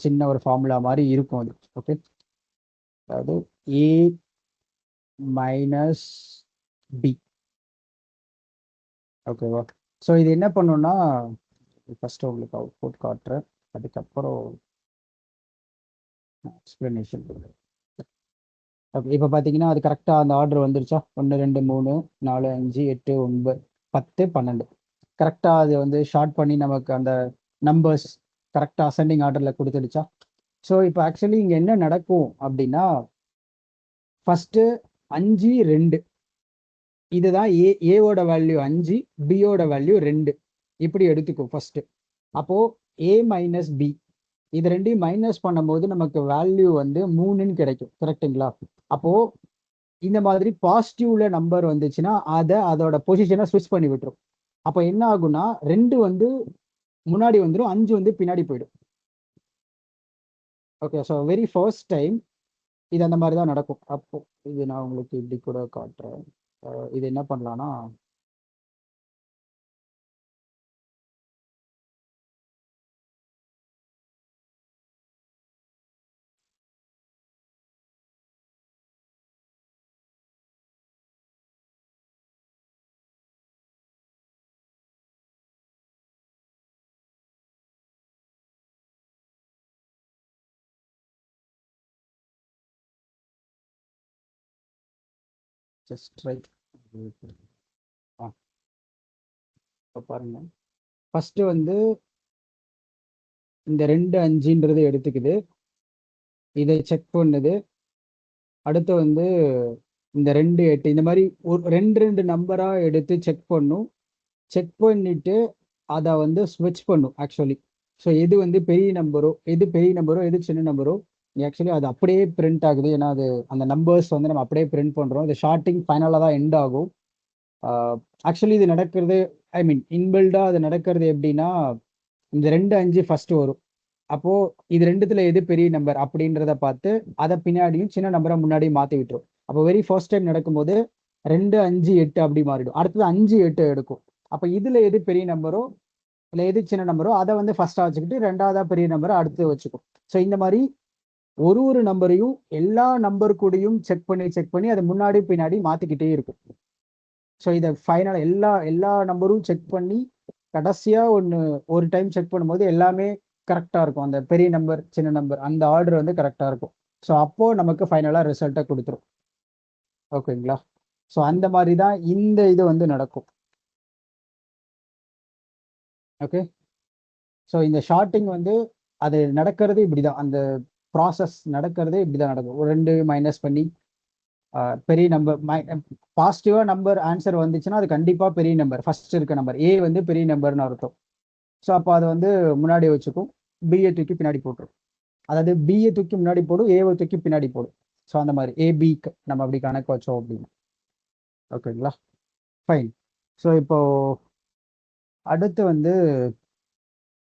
சின்ன ஒரு ஃபார்முலா மாதிரி இருக்கும் அது. ஓகே, அதாவது ஏ மைனஸ் பி. ஓகேவா? ஸோ இது என்ன பண்ணுன்னா, ஃபர்ஸ்ட் உங்களுக்கு அவுட்புட் காட்டுறேன், அதுக்கப்புறம் எக்ஸ்பிளனேஷன் கொடுக்குறேன். ஓகே, இப்போ பார்த்தீங்கன்னா அது கரெக்டாக அந்த ஆர்டர் வந்துருச்சா? 1 2 3 4 5 8 9 10 12 கரெக்டாக அது வந்து ஷார்ட் பண்ணி நமக்கு அந்த நம்பர்ஸ் கரெக்டாக அசெண்டிங் ஆர்டரில் கொடுத்துடுச்சா? ஸோ இப்போ ஆக்சுவலி இங்கே என்ன நடக்கும் அப்படின்னா, ஃபர்ஸ்ட்டு 5 2 இதுதான் ஏவோட வேல்யூ 5, பியோட வேல்யூ 2 இப்படி எடுத்துக்கும் ஃபர்ஸ்ட். அப்போ ஏ மைனஸ் பி இது ரெண்டையும் மைனஸ் பண்ணும்போது நமக்கு வேல்யூ வந்து 3ன்னு கிடைக்கும். கரெக்டுங்களா? அப்போ இந்த மாதிரி பாசிட்டிவ்ல நம்பர் வந்துச்சுன்னா அதோட பொசிஷனை ஸ்விட்ச் பண்ணி விட்டுரும். அப்போ என்ன ஆகும்னா 2 வந்து முன்னாடி வந்துடும், 5 வந்து பின்னாடி போயிடும். Okay, so very first time இது அந்த மாதிரி தான் நடக்கும். அப்போ இது நான் உங்களுக்கு இப்படி கூட காட்டுறேன். இது என்ன பண்ணலாம்னா, ஜஸ்ட் ரைட். பாருங்க, ஃபர்ஸ்ட் வந்து இந்த 2 5ன்றது எடுத்துக்குது, இதை செக் பண்ணுது. அடுத்து வந்து இந்த 2 8 இந்த மாதிரி ஒரு 2 நம்பரா எடுத்து செக் பண்ணும். செக் பண்ணிட்டு அதை வந்து ஸ்விட்ச் பண்ணும் ஆக்சுவலி. ஸோ எது வந்து பெரிய நம்பரோ எது சின்ன நம்பரோ ஆக்சுவலி அது அப்படியே பிரிண்ட் ஆகுது. ஏன்னா அது அந்த நம்பர்ஸ் வந்து நம்ம அப்படியே பிரிண்ட் பண்றோம். இது ஷார்ட்டிங் ஃபைனலாக தான் எண்ட் ஆகும். ஆக்சுவலி இது நடக்கிறது, ஐ மீன் இன்பில்டா அது நடக்கிறது எப்படின்னா, இந்த 2 5 ஃபர்ஸ்ட் வரும். அப்போ இது ரெண்டுத்துல எது பெரிய நம்பர் அப்படின்றத பார்த்து அதை பின்னாடியும் சின்ன நம்பரை முன்னாடி மாத்தி விட்டுரும். அப்போ வெரி ஃபர்ஸ்ட் டைம் நடக்கும்போது 2 5 8 அப்படி மாறிடும். அடுத்தது 5 8 எடுக்கும். அப்ப இதுல எது பெரிய நம்பரோ இல்லை எது சின்ன நம்பரோ அதை வந்து ஃபர்ஸ்டா வச்சுக்கிட்டு ரெண்டாவதா பெரிய நம்பரை அடுத்து வச்சுக்கும். ஸோ இந்த மாதிரி ஒரு நம்பரையும் எல்லா நம்பர் கூடயும் செக் பண்ணி அதை முன்னாடி பின்னாடி மாத்திக்கிட்டே இருக்கும். ஸோ இதை ஃபைனல் எல்லா நம்பரும் செக் பண்ணி கடைசியா ஒரு டைம் செக் பண்ணும்போது எல்லாமே கரெக்டா இருக்கும். அந்த பெரிய நம்பர் சின்ன நம்பர் அந்த ஆர்டர் வந்து கரெக்டா இருக்கும். ஸோ அப்போ நமக்கு ஃபைனலா ரிசல்ட்டை கொடுத்துரும். ஓகேங்களா? ஸோ அந்த மாதிரி தான் இந்த இது வந்து நடக்கும். ஓகே, ஸோ இந்த ஷார்ட்டிங் வந்து அது நடக்கிறது இப்படிதான். அந்த ப்ராசஸ் நடக்கிறதே இப்படிதான் நடக்கும். 2 மைனஸ் பண்ணி பெரிய நம்பர் பாசிட்டிவா நம்பர் ஆன்சர் வந்துச்சுன்னா அது கண்டிப்பா பெரிய நம்பர். ஃபர்ஸ்ட் இருக்க நம்பர் ஏ வந்து பெரிய நம்பர்னு அர்த்தம். ஸோ அப்போ அதை வந்து முன்னாடி வச்சுக்கும், பிஏ தூக்கி பின்னாடி போட்டுரும். அதாவது பிஏ தூக்கி முன்னாடி போடும், ஏவை தூக்கி பின்னாடி போடும். ஸோ அந்த மாதிரி ஏபி நம்ம அப்படி கணக்கு வச்சோம் அப்படின்னு. ஓகேங்களா? ஃபைன். ஸோ இப்போ அடுத்து வந்து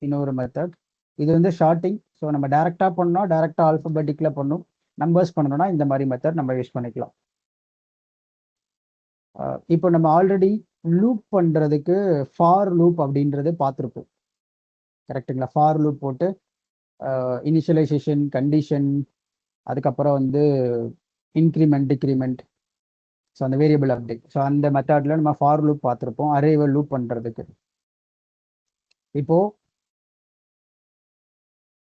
இன்னொரு மெத்தட். இது வந்து ஷார்ட்டிங். ஸோ நம்ம டைரக்டா பண்ணோம், டைரக்டா ஆல்பபெட்டிக்ல பண்ணும். நம்பர்ஸ் பண்ணணும்னா இந்த மாதிரி மெத்தட் நம்ம யூஸ் பண்ணிக்கலாம். இப்போ நம்ம ஆல்ரெடி லூப் பண்றதுக்கு ஃபார் லூப் அப்படின்றது பார்த்துருப்போம். கரெக்டுங்களா? ஃபார் லூப் போட்டு இனிஷியலைசேஷன் கண்டிஷன், அதுக்கப்புறம் வந்து இன்க்ரிமெண்ட் டிக்ரிமெண்ட், ஸோ அந்த வேரியபிள் அப்டேட். ஸோ அந்த மெத்தட்ல நம்ம ஃபார் லூப் பார்த்துருப்போம் அரேவை லூப் பண்றதுக்கு. இப்போ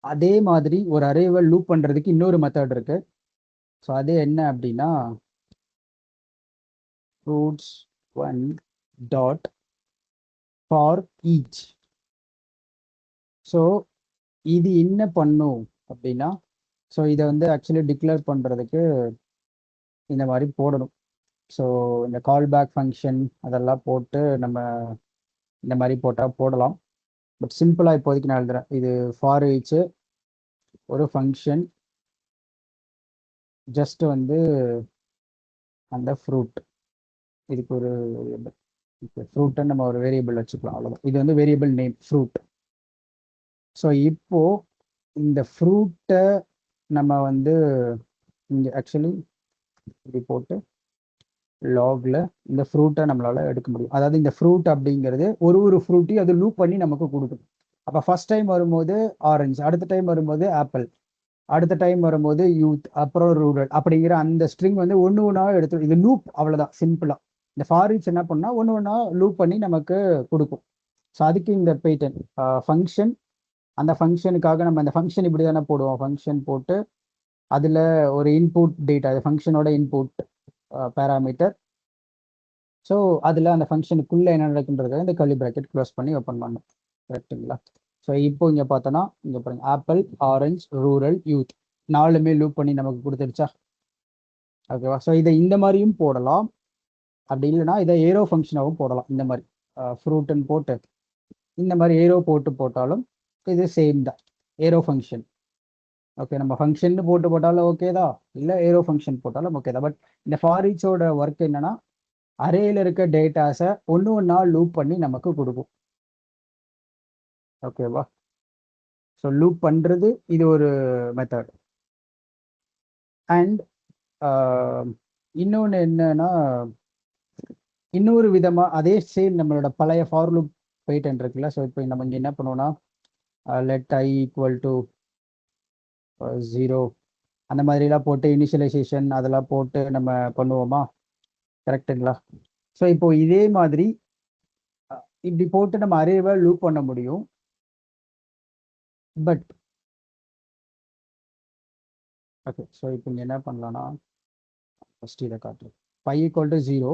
அதே மாதிரி ஒரு அரேவை லூப் பண்றதுக்கு இன்னொரு மெத்தட் இருக்கு. ஸோ அது என்ன அப்படின்னா, fruits one dot for each. So இது என்ன பண்ணும் அப்படின்னா, ஸோ இதை வந்து ஆக்சுவலி டிக்ளேர் பண்றதுக்கு இந்த மாதிரி போடணும். ஸோ இந்த கால் பேக் ஃபங்க்ஷன் அதெல்லாம் போட்டு நம்ம இந்த மாதிரி போட்டால் போடலாம். பட் சிம்பிளாக இப்போதைக்கு நான் எழுதுறேன். இது ஃபார் ஈச் ஒரு ஃபங்க்ஷன், ஜஸ்ட் வந்து அந்த ஃப்ரூட், இதுக்கு ஒரு ஃப்ரூட்னு நம்ம ஒரு வேரியபிள் வச்சுக்கலாம், அவ்வளோதான். இது வந்து வேரியபிள் நேம் ஃப்ரூட். ஸோ இப்போ இந்த ஃப்ரூட்டை நம்ம வந்து இங்கே ஆக்சுவலி இப்படி போட்டு லாக்ல இந்த ஃப்ரூட்டை நம்மளால எடுக்க முடியும். அதாவது இந்த ஃப்ரூட் அப்படிங்கிறது ஒரு ஃப்ரூட்டையும் அது லூப் பண்ணி நமக்கு கொடுக்கும். அப்போ ஃபர்ஸ்ட் டைம் வரும்போது ஆரஞ்சு, அடுத்த டைம் வரும்போது ஆப்பிள், அடுத்த டைம் வரும்போது யூத், அப்புறம் ரூரல் அப்படிங்கிற அந்த ஸ்ட்ரிங் வந்து ஒன்று எடுத்து இது லூப், அவ்வளோதான் சிம்பிளா. இந்த ஃபாரிச் என்ன பண்ணா ஒன்று லூப் பண்ணி நமக்கு கொடுக்கும். ஸோ அதுக்கு இந்த பேட்டர்ன் ஃபங்க்ஷன், அந்த ஃபங்க்ஷனுக்காக நம்ம அந்த ஃபங்க்ஷன் இப்படி தானே போடுவோம். ஃபங்க்ஷன் போட்டு அதில் ஒரு இன்புட் டேட்டா, அது ஃபங்க்ஷனோட இன்புட் பேராமீட்டர். ஸோ அதில் அந்த ஃபங்க்ஷனுக்குள்ளே என்ன நடக்குன்றதை இந்த கர்லி ப்ராக்கெட் க்ளோஸ் பண்ணி ஓப்பன் பண்ணணும். கரெக்டுங்களா? ஸோ இப்போ இங்கே பார்த்தோன்னா இங்கே பாருங்க, ஆப்பிள், ஆரஞ்ச், ரூரல், யூத் 4மே லூப் பண்ணி நமக்கு கொடுத்துருச்சா? ஓகேவா? ஸோ இதை இந்த மாதிரியும் போடலாம். அப்படி இல்லைன்னா இதை ஏரோ ஃபங்க்ஷனாகவும் போடலாம். இந்த மாதிரி ஃப்ரூட்டுன்னு போட்டு இந்த மாதிரி ஏரோ போட்டாலும் இது சேம் தான், ஏரோ ஃபங்க்ஷன். ஓகே, நம்ம ஃபங்க்ஷன் போட்டாலும் ஓகே தான், இல்லை ஏரோ ஃபங்க்ஷன் போட்டாலும் ஓகே தான். பட் இந்த ஃபாரிச்சோட ஒர்க் என்னன்னா, அரேல இருக்க டேட்டாஸை ஒன்று லூப் பண்ணி நமக்கு கொடுக்கும். ஓகேவா? ஸோ லூப் பண்ணுறது இது ஒரு மெத்தட். அண்ட் இன்னொன்று என்னன்னா, இன்னொரு விதமாக அதே சேம் நம்மளோட பழைய ஃபார் லூப் பேட்டர்ன் இருக்குல்ல. ஸோ இப்போ நம்ம இங்கே என்ன பண்ணுவோம்னா, லெட் ஐ ஈக்குவல் டு 0 அந்த மாதிரிலாம் போட்டு இனிஷியலைசேஷன் அதெல்லாம் போட்டு நம்ம பண்ணுவோமா? கரெக்டுங்களா? ஸோ இப்போ இதே மாதிரி இப்படி போட்டு நம்ம அரேவை லூப் பண்ண முடியும். பட் ஓகே, ஸோ இப்போ இங்கே என்ன பண்ணலாம்னா, ஃபர்ஸ்ட் இதை காட்டுறேன். பை ஈக்குவல் டு 0.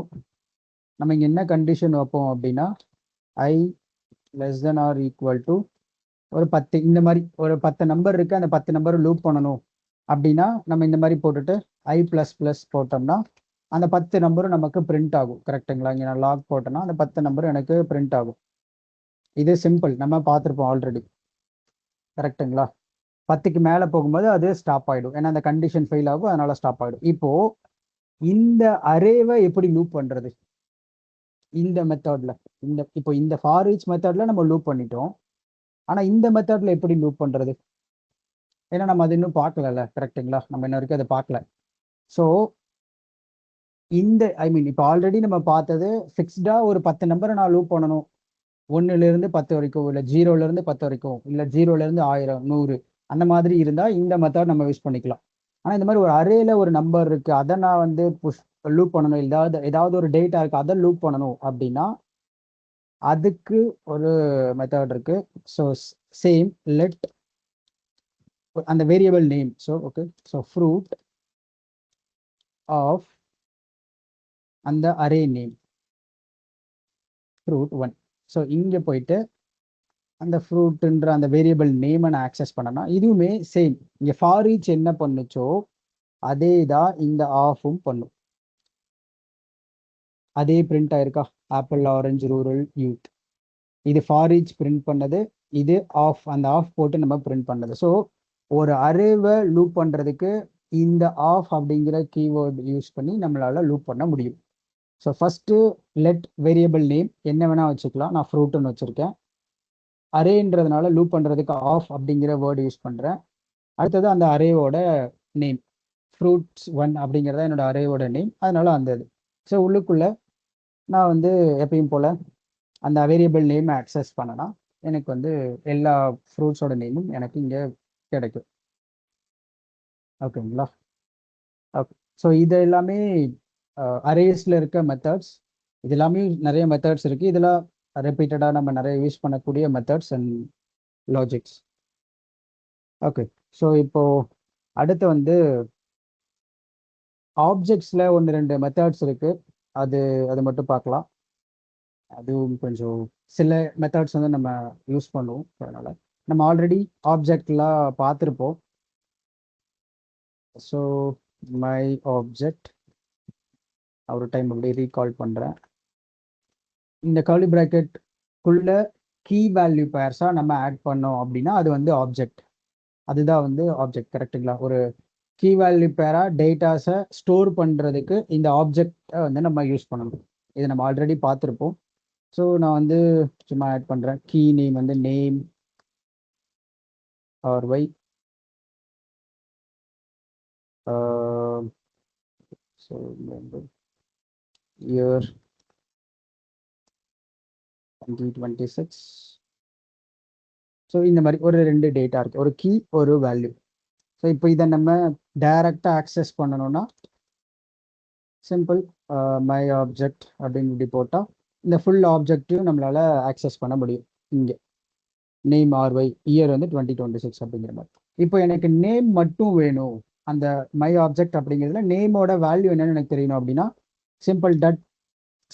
நம்ம இங்கே என்ன கண்டிஷன் வைப்போம் அப்படின்னா I less than or equal to ஒரு 10. இந்த மாதிரி ஒரு 10 நம்பர் இருக்குது, அந்த 10 நம்பர் லூப் பண்ணணும் அப்படின்னா நம்ம இந்த மாதிரி போட்டுட்டு ஐ ப்ளஸ் ப்ளஸ் போட்டோம்னா அந்த 10 நம்பரும் நமக்கு பிரிண்ட் ஆகும். கரெக்டுங்களா? இங்கே நான் லாக் போட்டேன்னா அந்த 10 நம்பரும் எனக்கு பிரிண்ட் ஆகும். இது சிம்பிள், நம்ம பார்த்துருப்போம் ஆல்ரெடி. கரெக்டுங்களா? 10க்கு மேலே போகும்போது அது ஸ்டாப் ஆகிடும், ஏன்னா அந்த கண்டிஷன் ஃபெயில் ஆகும், அதனால ஸ்டாப் ஆகிடும். இப்போ இந்த அரேவை எப்படி லூப் பண்ணுறது? இந்த மெத்தட்ல இப்போ இந்த ஃபார் ஈச் மெத்தட்ல நம்ம லூப் பண்ணிட்டோம். ஆனால் இந்த மெத்தட்ல எப்படி லூப் பண்ணுறது? ஏன்னா நம்ம அது இன்னும் பார்க்கல. கரெக்டுங்களா? நம்ம இன்ன வரைக்கும் அதை பார்க்கல. ஸோ இந்த இப்போ ஆல்ரெடி நம்ம பார்த்தது ஃபிக்ஸ்டாக ஒரு 10 நம்பரை நான் லூப் பண்ணணும், 1லேருந்து 10 வரைக்கும், இல்லை 0லேருந்து 10 வரைக்கும், இல்லை 0லேருந்து 1000 100 அந்த மாதிரி இருந்தால் இந்த மெத்தட் நம்ம யூஸ் பண்ணிக்கலாம். ஆனால் இந்த மாதிரி ஒரு அரேல ஒரு நம்பர் இருக்கு, அதை நான் வந்து புஷ் லூப் பண்ணணும், ஏதாவது ஒரு டேட்டா இருக்கு, அதை லூப் பண்ணணும் அப்படின்னா அதுக்கு ஒரு மெத்தட் இருக்கு. ஸோ சேம் லெட் அந்த variable name. So okay, so fruit of அந்த அரே நேம் ஃப்ரூட் 1. ஸோ இங்கே போயிட்டு அந்த ஃப்ரூட்டுன்ற அந்த வேரியபிள் நேமை நான் ஆக்சஸ் பண்ணனா இதுவுமே சேம். இங்கே ஃபார் ஈச் என்ன பண்ணுச்சோ அதே தான் இந்த ஆஃபும் பண்ணும். அதே பிரிண்ட் ஆயிருக்கா? Apple, orange, rural, youth. இது ஃபார் ஈச் பிரிண்ட் பண்ணது, இது ஆஃப், அந்த ஆஃப் போட்டு நம்ம பிரிண்ட் பண்ணது. ஸோ ஒரு அரேவை லூப் பண்ணுறதுக்கு இந்த ஆஃப் அப்படிங்கிற கீவேர்டு யூஸ் பண்ணி நம்மளால லூப் பண்ண முடியும். So first let variable name என்ன வேணால் வச்சுக்கலாம். நான் ஃப்ரூட்டுன்னு வச்சுருக்கேன். அரேன்றதுனால லூப் பண்ணுறதுக்கு ஆஃப் அப்படிங்கிற வேர்டு யூஸ் பண்ணுறேன். அடுத்தது அந்த அரேவோட நேம் ஃப்ரூட்ஸ் 1 அப்படிங்கிறத என்னோட அரேவோட நேம், அதனால அந்த இது. ஸோ உள்ளுக்குள்ளே நான் வந்து எப்பயும் போல் அந்த வேரியபிள் நேம் ஆக்சஸ் பண்ணனா எனக்கு வந்து எல்லா ஃப்ரூட்ஸோட நேமும் எனக்கு இங்கே கிடைக்கும். ஓகேங்களா? ஓகே. ஸோ இது எல்லாமே அரேஸில் இருக்க மெத்தட்ஸ். இது எல்லாமே நிறைய மெத்தட்ஸ் இருக்குது. இதெல்லாம் ரிப்பீட்டடாக நம்ம நிறைய யூஸ் பண்ணக்கூடிய methods and logics. Okay. So இப்போது அடுத்து வந்து ஆப்ஜெக்ட்ஸில் 1-2 மெத்தட்ஸ் இருக்குது. அது மட்டும் பார்க்கலாம். அதுவும் கொஞ்சம் சில மெத்தட்ஸ் வந்து நம்ம யூஸ் பண்ணுவோம். அதனால் நம்ம ஆல்ரெடி ஆப்ஜெக்ட்லாம் பார்த்துருப்போம். ஸோ மை ஆப்ஜெக்ட் ஒரு டைம் அப்படி ரீகால் பண்ணுறேன். இந்த கர்லி ப்ராக்கெட்குள்ள கீ வேல்யூ பேர்ஸாக நம்ம ஆட் பண்ணோம் அப்படின்னா அது வந்து ஆப்ஜெக்ட். அதுதான் வந்து ஆப்ஜெக்ட். கரெக்டுங்களா? ஒரு கீ வேல்யூ பேராக டேட்டாஸை ஸ்டோர் பண்ணுறதுக்கு இந்த ஆப்ஜெக்டை வந்து நம்ம யூஸ் பண்ணணும். இதை நம்ம ஆல்ரெடி பார்த்துருப்போம். ஸோ நான் வந்து சும்மா ஆட் பண்ணுறேன். கீ நேம் வந்து name R Y. So year 2026. So இந்த மாதிரி ஒரு 2 டேட்டா இருக்குது, ஒரு கீ ஒரு வேல்யூ. ஸோ இப்போ இதை நம்ம டைரெக்டாக ஆக்சஸ் பண்ணணும்னா சிம்பிள் மை ஆப்ஜெக்ட் அப்படின்னு இப்படி போட்டால் இந்த ஃபுல் ஆப்ஜெக்டையும் நம்மளால் ஆக்சஸ் பண்ண முடியும். இங்கே நேம் ஆர்ஒய், இயர் வந்து 2026 அப்படிங்கிற மாதிரி. இப்போ எனக்கு நேம் மட்டும் வேணும், அந்த மை ஆப்ஜெக்ட் அப்படிங்கிறதுல நேமோட வேல்யூ என்னன்னு எனக்கு தெரியணும் அப்படின்னா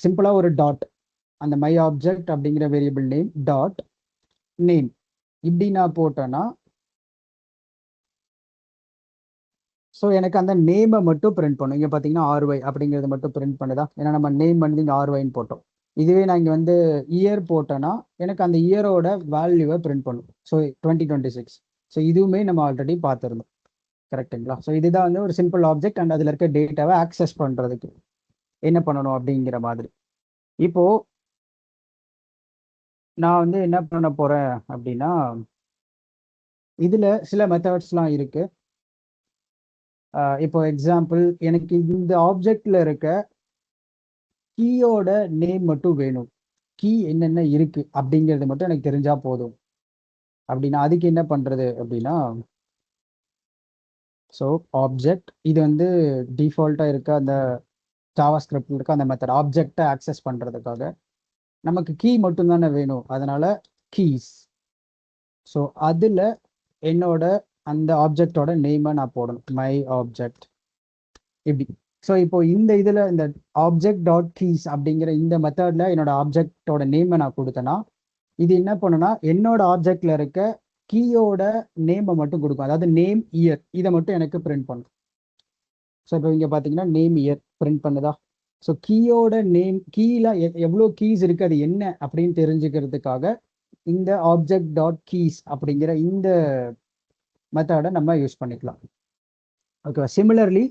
சிம்பிளாக ஒரு டாட், அந்த மை ஆப்ஜெக்ட் அப்படிங்கிற வேரியபிள் நேம் டாட் நேம் இப்படி நான் போட்டேன்னா ஸோ எனக்கு அந்த நேமை மட்டும் பிரிண்ட் பண்ணும். இங்கே பார்த்தீங்கன்னா ஆர்ஒய் அப்படிங்கிறது மட்டும் பிரிண்ட் பண்ணுதா? ஏன்னா நம்ம நேம் வந்து இங்கே ஆர்ஒய்ன்னு போட்டோம். இதுவே நான் இங்கே வந்து இயர் போட்டேன்னா எனக்கு அந்த இயரோட வேல்யூவை பிரிண்ட் பண்ணும். ஸோ 2026. ஸோ இதுவுமே நம்ம ஆல்ரெடி பார்த்துருந்தோம். கரெக்டுங்களா? ஸோ இதுதான் வந்து ஒரு சிம்பிள் ஆப்ஜெக்ட் அண்ட் அதில் இருக்க டேட்டாவை ஆக்சஸ் பண்ணுறதுக்கு என்ன பண்ணணும் அப்படிங்கிற மாதிரி. இப்போது நான் வந்து என்ன பண்ண போகிறேன் அப்படின்னா இதில் சில மெத்தட்ஸ்லாம் இருக்குது. இப்போ எக்ஸாம்பிள் எனக்கு இந்த ஆப்ஜெக்டில் இருக்க கீயோட நேம் மட்டும் வேணும், கீ என்னென்ன இருக்குது அப்படிங்கிறது மட்டும் எனக்கு தெரிஞ்சால் போதும் அப்படின்னா அதுக்கு என்ன பண்ணுறது அப்படின்னா ஸோ ஆப்ஜெக்ட் இது வந்து டிஃபால்ட்டாக இருக்க அந்த ஜாவாஸ்கிரிப்டில் இருக்க அந்த மெத்தட் ஆப்ஜெக்டை ஆக்சஸ் பண்ணுறதுக்காக நமக்கு கீ மட்டும்தானே வேணும், அதனால் கீஸ். ஸோ அதில் என்னோட அந்த ஆப்ஜெக்டோட நேமை நான் போடணும், மை ஆப்ஜெக்ட் இப்படி. ஸோ இப்போ இந்த இதில் இந்த ஆப்ஜெக்ட் டாட் கீஸ் அப்படிங்கிற இந்த மெத்தடில் என்னோட ஆப்ஜெக்டோட நேமை நான் கொடுத்தேன்னா இது என்ன பண்ணுன்னா என்னோட ஆப்ஜெக்டில் இருக்க கீயோட நேமை மட்டும் கொடுக்கும். அதாவது நேம் இயர் இதை மட்டும் எனக்கு பிரிண்ட் பண்ணும். ஸோ இப்போ இங்கே பார்த்தீங்கன்னா நேம் இயர் பிரிண்ட் பண்ணுதா. ஸோ கீயோட நேம் கீயில் எவ்வளோ கீஸ் இருக்குது அது என்ன அப்படின்னு தெரிஞ்சுக்கிறதுக்காக இந்த ஆப்ஜெக்ட் டாட் கீஸ் அப்படிங்கிற இந்த மெத்தடை நம்ம யூஸ் பண்ணிக்கலாம். ஓகேவா. சிமிலர்லி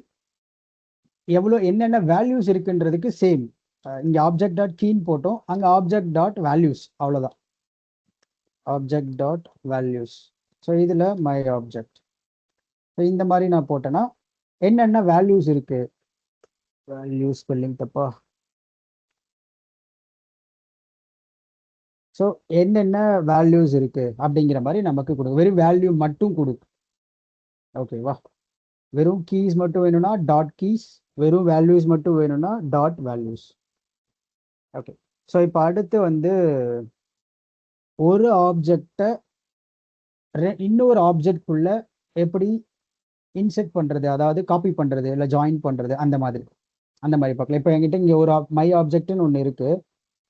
எவ்வளோ என்னென்ன வேல்யூஸ் இருக்குன்றதுக்கு சேம். இங்கே ஆப்ஜெக்ட் டாட் கீன்னு போட்டோம், அங்கே ஆப்ஜெக்ட் டாட் வேல்யூஸ், அவ்வளோதான். Object dot values. ஸோ இதில் மை ஆப்ஜெக்ட். ஸோ இந்த மாதிரி நான் போட்டேன்னா என்னென்ன வேல்யூஸ் இருக்கு. வேல்யூஸ் ஸ்பெல்லிங் தப்பா. ஸோ என்னென்ன வேல்யூஸ் இருக்கு அப்படிங்கிற மாதிரி நமக்கு கொடுக்கும். வெறும் வேல்யூ மட்டும் கொடுக்கும். ஓகேவா. வெறும் கீஸ் மட்டும் வேணும்னா டாட் கீஸ், வெறும் வேல்யூஸ் மட்டும் வேணும்னா டாட் வேல்யூஸ். ஓகே. ஸோ இப்போ அடுத்து வந்து ஒரு ஆப்ஜெக்டை இன்னொரு ஆப்ஜெக்ட்குள்ள எப்படி இன்செர்ட் பண்ணுறது, அதாவது காப்பி பண்ணுறது இல்லை ஜாயின் பண்ணுறது, அந்த மாதிரி பார்க்கலாம். இப்போ என்கிட்ட இங்கே ஒரு மை ஆப்ஜெக்ட்னு ஒன்று இருக்குது.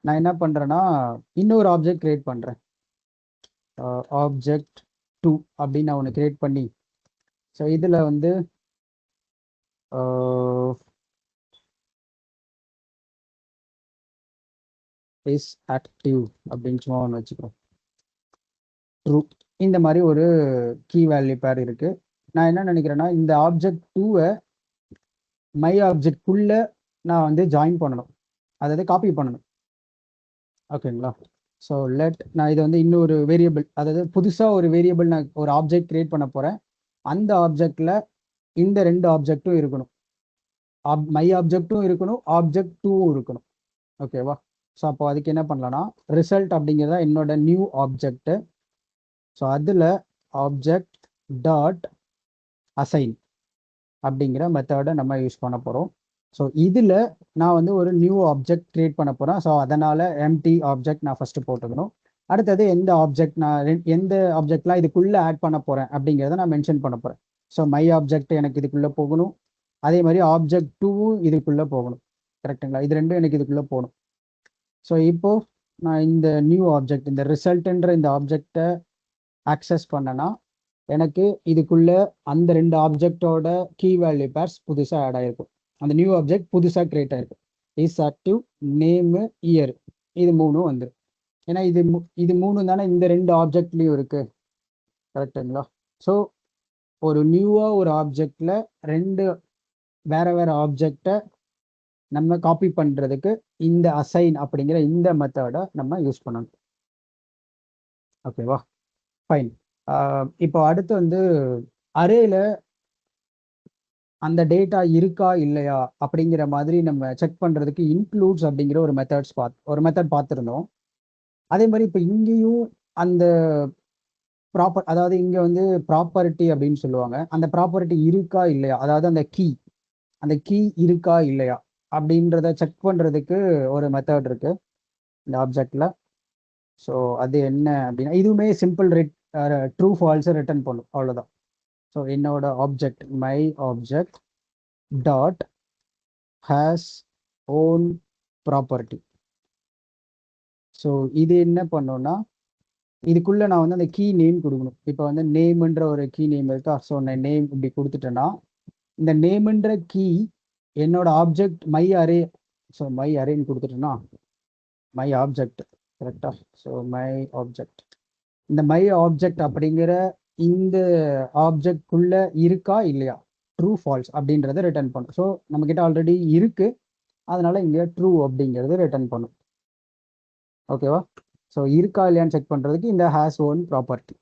நான் என்ன பண்ணுறேன்னா இன்னொரு ஆப்ஜெக்ட் கிரியேட் பண்ணுறேன். ஆப்ஜெக்ட் 2 அப்படின்னு நான் ஒன்று கிரியேட் பண்ணி, ஸோ இதில் வந்து இஸ் ஆக்டிவ் அப்படின்னு சும்மா ஒன்று வச்சுக்கிறோம். ட்ரூ. இந்த மாதிரி ஒரு கீ வேல்யூ பேர் இருக்குது. நான் என்ன நினைக்கிறேன்னா இந்த ஆப்ஜெக்ட் 2-ஐ மை ஆப்ஜெக்ட்குள்ளே நான் வந்து ஜாயின் பண்ணணும், அதாவது காப்பி பண்ணணும். ஓகேங்களா. ஸோ நான் இதை வந்து இன்னொரு வேரியபிள், அதாவது புதுசாக ஒரு வேரியபிள் நான் ஒரு ஆப்ஜெக்ட் கிரியேட் பண்ண போகிறேன். அந்த ஆப்ஜெக்டில் இந்த ரெண்டு ஆப்ஜெக்ட்டும் இருக்கணும். மை ஆப்ஜெக்ட்டும் இருக்கணும், ஆப்ஜெக்ட் 2வும் இருக்கணும். ஓகேவா. ஸோ அப்போ அதுக்கு என்ன பண்ணலாம்னா ரிசல்ட் அப்படிங்கிறதா என்னோட நியூ ஆப்ஜெக்ட். ஸோ அதில் ஆப்ஜெக்ட் டாட் அசைன் அப்படிங்கிற மெத்தடை நம்ம யூஸ் பண்ண போகிறோம். ஸோ இதில் நான் வந்து ஒரு நியூ ஆப்ஜெக்ட் கிரியேட் பண்ண போகிறேன். ஸோ அதனால் எம்டி ஆப்ஜெக்ட் நான் ஃபஸ்ட்டு போட்டுக்கணும். அடுத்தது எந்த ஆப்ஜெக்ட் நான் எந்த ஆப்ஜெக்ட்லாம் இதுக்குள்ளே ஆட் பண்ண போகிறேன் அப்படிங்கிறத நான் மென்ஷன் பண்ண போகிறேன். ஸோ மை ஆப்ஜெக்ட் எனக்கு இதுக்குள்ளே போகணும், அதே மாதிரி ஆப்ஜெக்ட் 2வும் இதுக்குள்ளே போகணும். கரெக்டுங்களா. இது ரெண்டும் எனக்கு இதுக்குள்ளே போகணும். ஸோ இப்போது நான் இந்த நியூ ஆப்ஜெக்ட், இந்த ரிசல்ட்ன்ற இந்த ஆப்ஜெக்டை ஆக்சஸ் பண்ணனா எனக்கு இதுக்குள்ள அந்த ரெண்டு ஆப்ஜெக்டோட கீ வேல்யூ பேர்ஸ் புதுசாக ஆட் ஆகிருக்கும். அந்த நியூ ஆப்ஜெக்ட் புதுசாக கிரியேட் ஆகிருக்கும். இஸ் ஆக்டிவ், நேமு, இயர், இது மூணும் வந்துடும். ஏன்னா இது மூணு தானே இந்த ரெண்டு ஆப்ஜெக்ட்லேயும் இருக்குது. கரெக்டுங்களா. ஸோ ஒரு நியூவாக ஒரு ஆப்ஜெக்டில் ரெண்டு வேறு ஆப்ஜெக்டை நம்ம காப்பி பண்ணுறதுக்கு இந்த அசைன் அப்படிங்கிற இந்த மெத்தடை நம்ம யூஸ் பண்ணணும். ஓகேவா. ஃபைன். இப்போ அடுத்து வந்து அரேல அந்த டேட்டா இருக்கா இல்லையா அப்படிங்கிற மாதிரி நம்ம செக் பண்ணுறதுக்கு இன்க்ளூட்ஸ் அப்படிங்கிற ஒரு மெத்தட் பார்த்துருந்தோம். அதே மாதிரி இப்போ இங்கேயும் அந்த அதாவது இங்கே வந்து ப்ராப்பர்ட்டி அப்படின்னு சொல்லுவாங்க. அந்த ப்ராப்பர்ட்டி இருக்கா இல்லையா, அதாவது அந்த கீ இருக்கா இல்லையா அப்படின்றத செக் பண்ணுறதுக்கு ஒரு மெத்தட் இருக்குது இந்த ஆப்ஜெக்டில். ஸோ அது என்ன அப்படின்னா இதுவுமே சிம்பிள் ட்ரூ ஃபால்ஸை ரிட்டர்ன் பண்ணும், அவ்வளோதான். ஸோ என்னோட object my object dot has own property. So இது என்ன பண்ணோன்னா இதுக்குள்ளே நான் வந்து அந்த கீ நேம் கொடுக்கணும். இப்போ வந்து நேம்ன்ற ஒரு கீ நேம் இருக்கா. ஸோ நான் நேம் இப்படி கொடுத்துட்டேன்னா இந்த நேம்ன்ற கீ என்னோட object my array, so my அரேன்னு கொடுத்துட்டேன்னா மை ஆப்ஜெக்ட், கரெக்டா. ஸோ மை ஆப்ஜெக்ட், இந்த மை ஆப்ஜெக்ட் அப்படிங்கிற இந்த ஆப்ஜெக்ட்குள்ள இருக்கா இல்லையா, ட்ரூ ஃபால்ஸ் அப்படின்றத ரிட்டர்ன் பண்ணும். ஸோ நம்மக்கிட்ட ஆல்ரெடி இருக்கு, அதனால இங்கே ட்ரூ அப்படிங்கிறது ரிட்டர்ன் பண்ணும். ஓகேவா. ஸோ இருக்கா இல்லையான்னு செக் பண்ணுறதுக்கு இந்த has own property.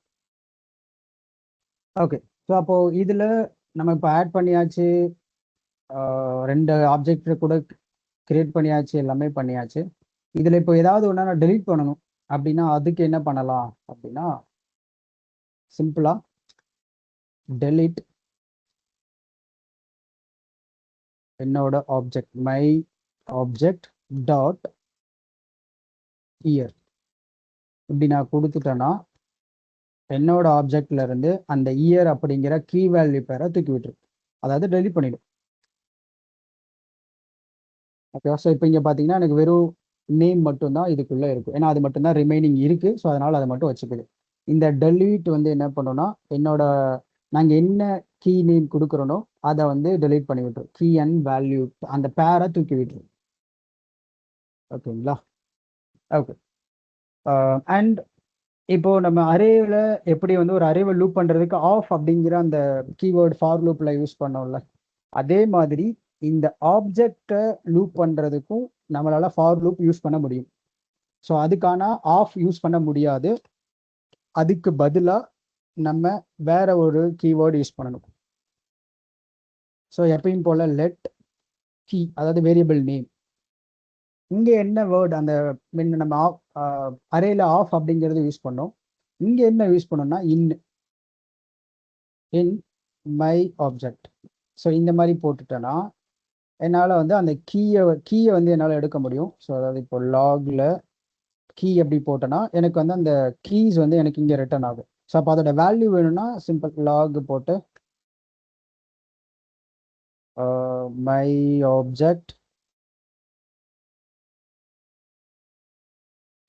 Okay. So அப்போது இதில் நம்ம இப்போ ஆட் பண்ணியாச்சு, ரெண்டு ஆப்ஜெக்ட் கூட கிரியேட் பண்ணியாச்சு, எல்லாமே பண்ணியாச்சு. இதில் இப்போ ஏதாவது ஒன்றா நான் டெலீட் பண்ணணும் அப்படின்னா அதுக்கு என்ன பண்ணலாம் அப்படின்னா சிம்பிளாக delete என்னோட object my object dot year இப்படி நான் கொடுத்துட்டேன்னா என்னோட ஆப்ஜெக்ட்ல இருந்து அந்த இயர் அப்படிங்கிற கீ வேல்யூ பேரை தூக்கி விட்டுரும், அதாவது டெலிட் பண்ணிடும். ஓகேவா? ஸோ இப்போ இங்கே பார்த்தீங்கன்னா எனக்கு வெறும் நேம் மட்டும்தான் இதுக்குள்ளே இருக்கும், ஏன்னா அது மட்டும்தான் ரிமைனிங் இருக்குது. ஸோ அதனால் அதை மட்டும் வச்சுக்குது. இந்த delete வந்து என்ன பண்ணோம்னா என்னோட நாங்கள் என்ன கீ நேம் கொடுக்குறோனோ அதை வந்து delete பண்ணி விட்டுரும். கீ அண்ட் வேல்யூ அந்த பேரை தூக்கி விட்டுரும். ஓகேங்களா? ஓகே. அண்ட் இப்போ நம்ம அரேவில் எப்படி வந்து ஒரு அரேவை லூப் பண்ணுறதுக்கு ஆஃப் அப்படிங்கிற அந்த கீவேர்டு ஃபார் லூப்பில் யூஸ் பண்ணோம்ல, அதே மாதிரி இந்த ஆப்ஜெக்டை லூப் பண்ணுறதுக்கும் நம்மளால ஃபார் லூப் யூஸ் பண்ண முடியும். ஸோ அதுக்கான ஆஃப் யூஸ் பண்ண முடியாது. அதுக்கு பதிலாக நம்ம வேற ஒரு கீவேர்டு யூஸ் பண்ணணும். ஸோ எப்பயும் போல லெட் கீ, அதாவது வேரியபிள் நேம். இங்கே என்ன வேர்டு அந்த முன்ன நம்ம அரேல ஆஃப் அப்படிங்கிறது யூஸ் பண்ணோம். இங்கே என்ன யூஸ் பண்ணோம்னா இன் மை ஆப்ஜெக்ட். ஸோ இந்த மாதிரி போட்டுட்டேன்னா என்னால் வந்து அந்த கீயை வந்து என்னால் எடுக்க முடியும். ஸோ அதாவது இப்போ லாகில் கீ எப்படி போட்டேன்னா எனக்கு வந்து அந்த கீஸ் வந்து எனக்கு இங்கே ரிட்டர்ன் ஆகும். ஸோ அப்போ அதோட வேல்யூ வேணும்னா சிம்பிள் லாக் போட்டு மை ஆப்ஜெக்ட்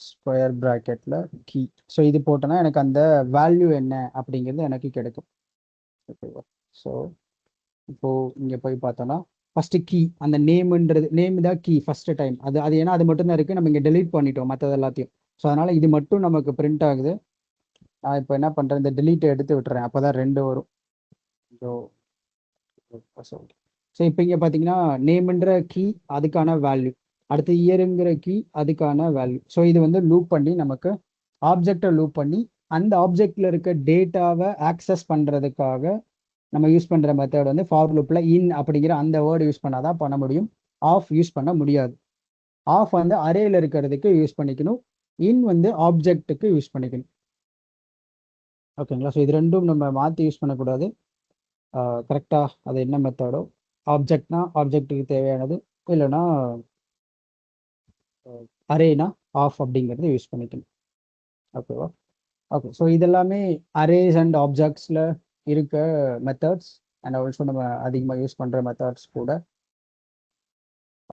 ஸ்கொயர் ப்ராக்கெட்டில் கீ. ஸோ இது போட்டோன்னா எனக்கு அந்த வேல்யூ என்ன அப்படிங்கிறது எனக்கு கிடைக்கும். ஓகேவா? ஸோ இப்போது இங்கே போய் பார்த்தோன்னா ஃபஸ்ட்டு கீ, அந்த நேம்ன்றது நேம் தான் கீ ஃபஸ்ட்டு டைம். அது ஏன்னா அது மட்டும்தான் இருக்குது, நம்ம இங்கே டெலீட் பண்ணிட்டோம் மற்றது எல்லாத்தையும். ஸோ அதனால் இது மட்டும் நமக்கு பிரிண்ட் ஆகுது. நான் இப்போ என்ன பண்ணுறேன், இந்த டெலீட்டை எடுத்து விட்டுறேன், அப்போ தான் 2 வரும். ஸோ இப்போ இங்கே பார்த்தீங்கன்னா நேம்ன்ற கீ அதுக்கான வேல்யூ, அடுத்து இயருங்கிற கீ அதுக்கான வேல்யூ. ஸோ இது வந்து லூப் பண்ணி நமக்கு ஆப்ஜெக்டை லூப் பண்ணி அந்த ஆப்ஜெக்டில் இருக்க டேட்டாவை ஆக்சஸ் பண்ணுறதுக்காக நம்ம யூஸ் பண்ணுற மெத்தட் வந்து ஃபார் லூப்பில் இன் அப்படிங்கிற அந்த வேர்டு யூஸ் பண்ணால் தான் பண்ண முடியும். ஆஃப் யூஸ் பண்ண முடியாது. ஆஃப் வந்து அரேல இருக்கிறதுக்கு யூஸ் பண்ணிக்கணும், இன் வந்து ஆப்ஜெக்ட்டுக்கு யூஸ் பண்ணிக்கணும். ஓகேங்களா? ஸோ இது ரெண்டும் நம்ம மாற்றி யூஸ் பண்ணக்கூடாது. கரெக்டாக அது என்ன மெத்தடோ, ஆப்ஜெக்ட்னா ஆப்ஜெக்ட்டுக்கு தேவையானது, இல்லைன்னா அரேனா ஆஃப் அப்படிங்கிறது யூஸ் பண்ணிக்கணும். ஓகேவா? ஓகே. ஸோ இதெல்லாமே அரேஸ் அண்ட் ஆப்ஜெக்ட்ஸில் இருக்க மெத்தட்ஸ் அண்ட் ஆல்சோ நம்ம அதிகமாக யூஸ் பண்ணுற மெத்தட்ஸ் கூட.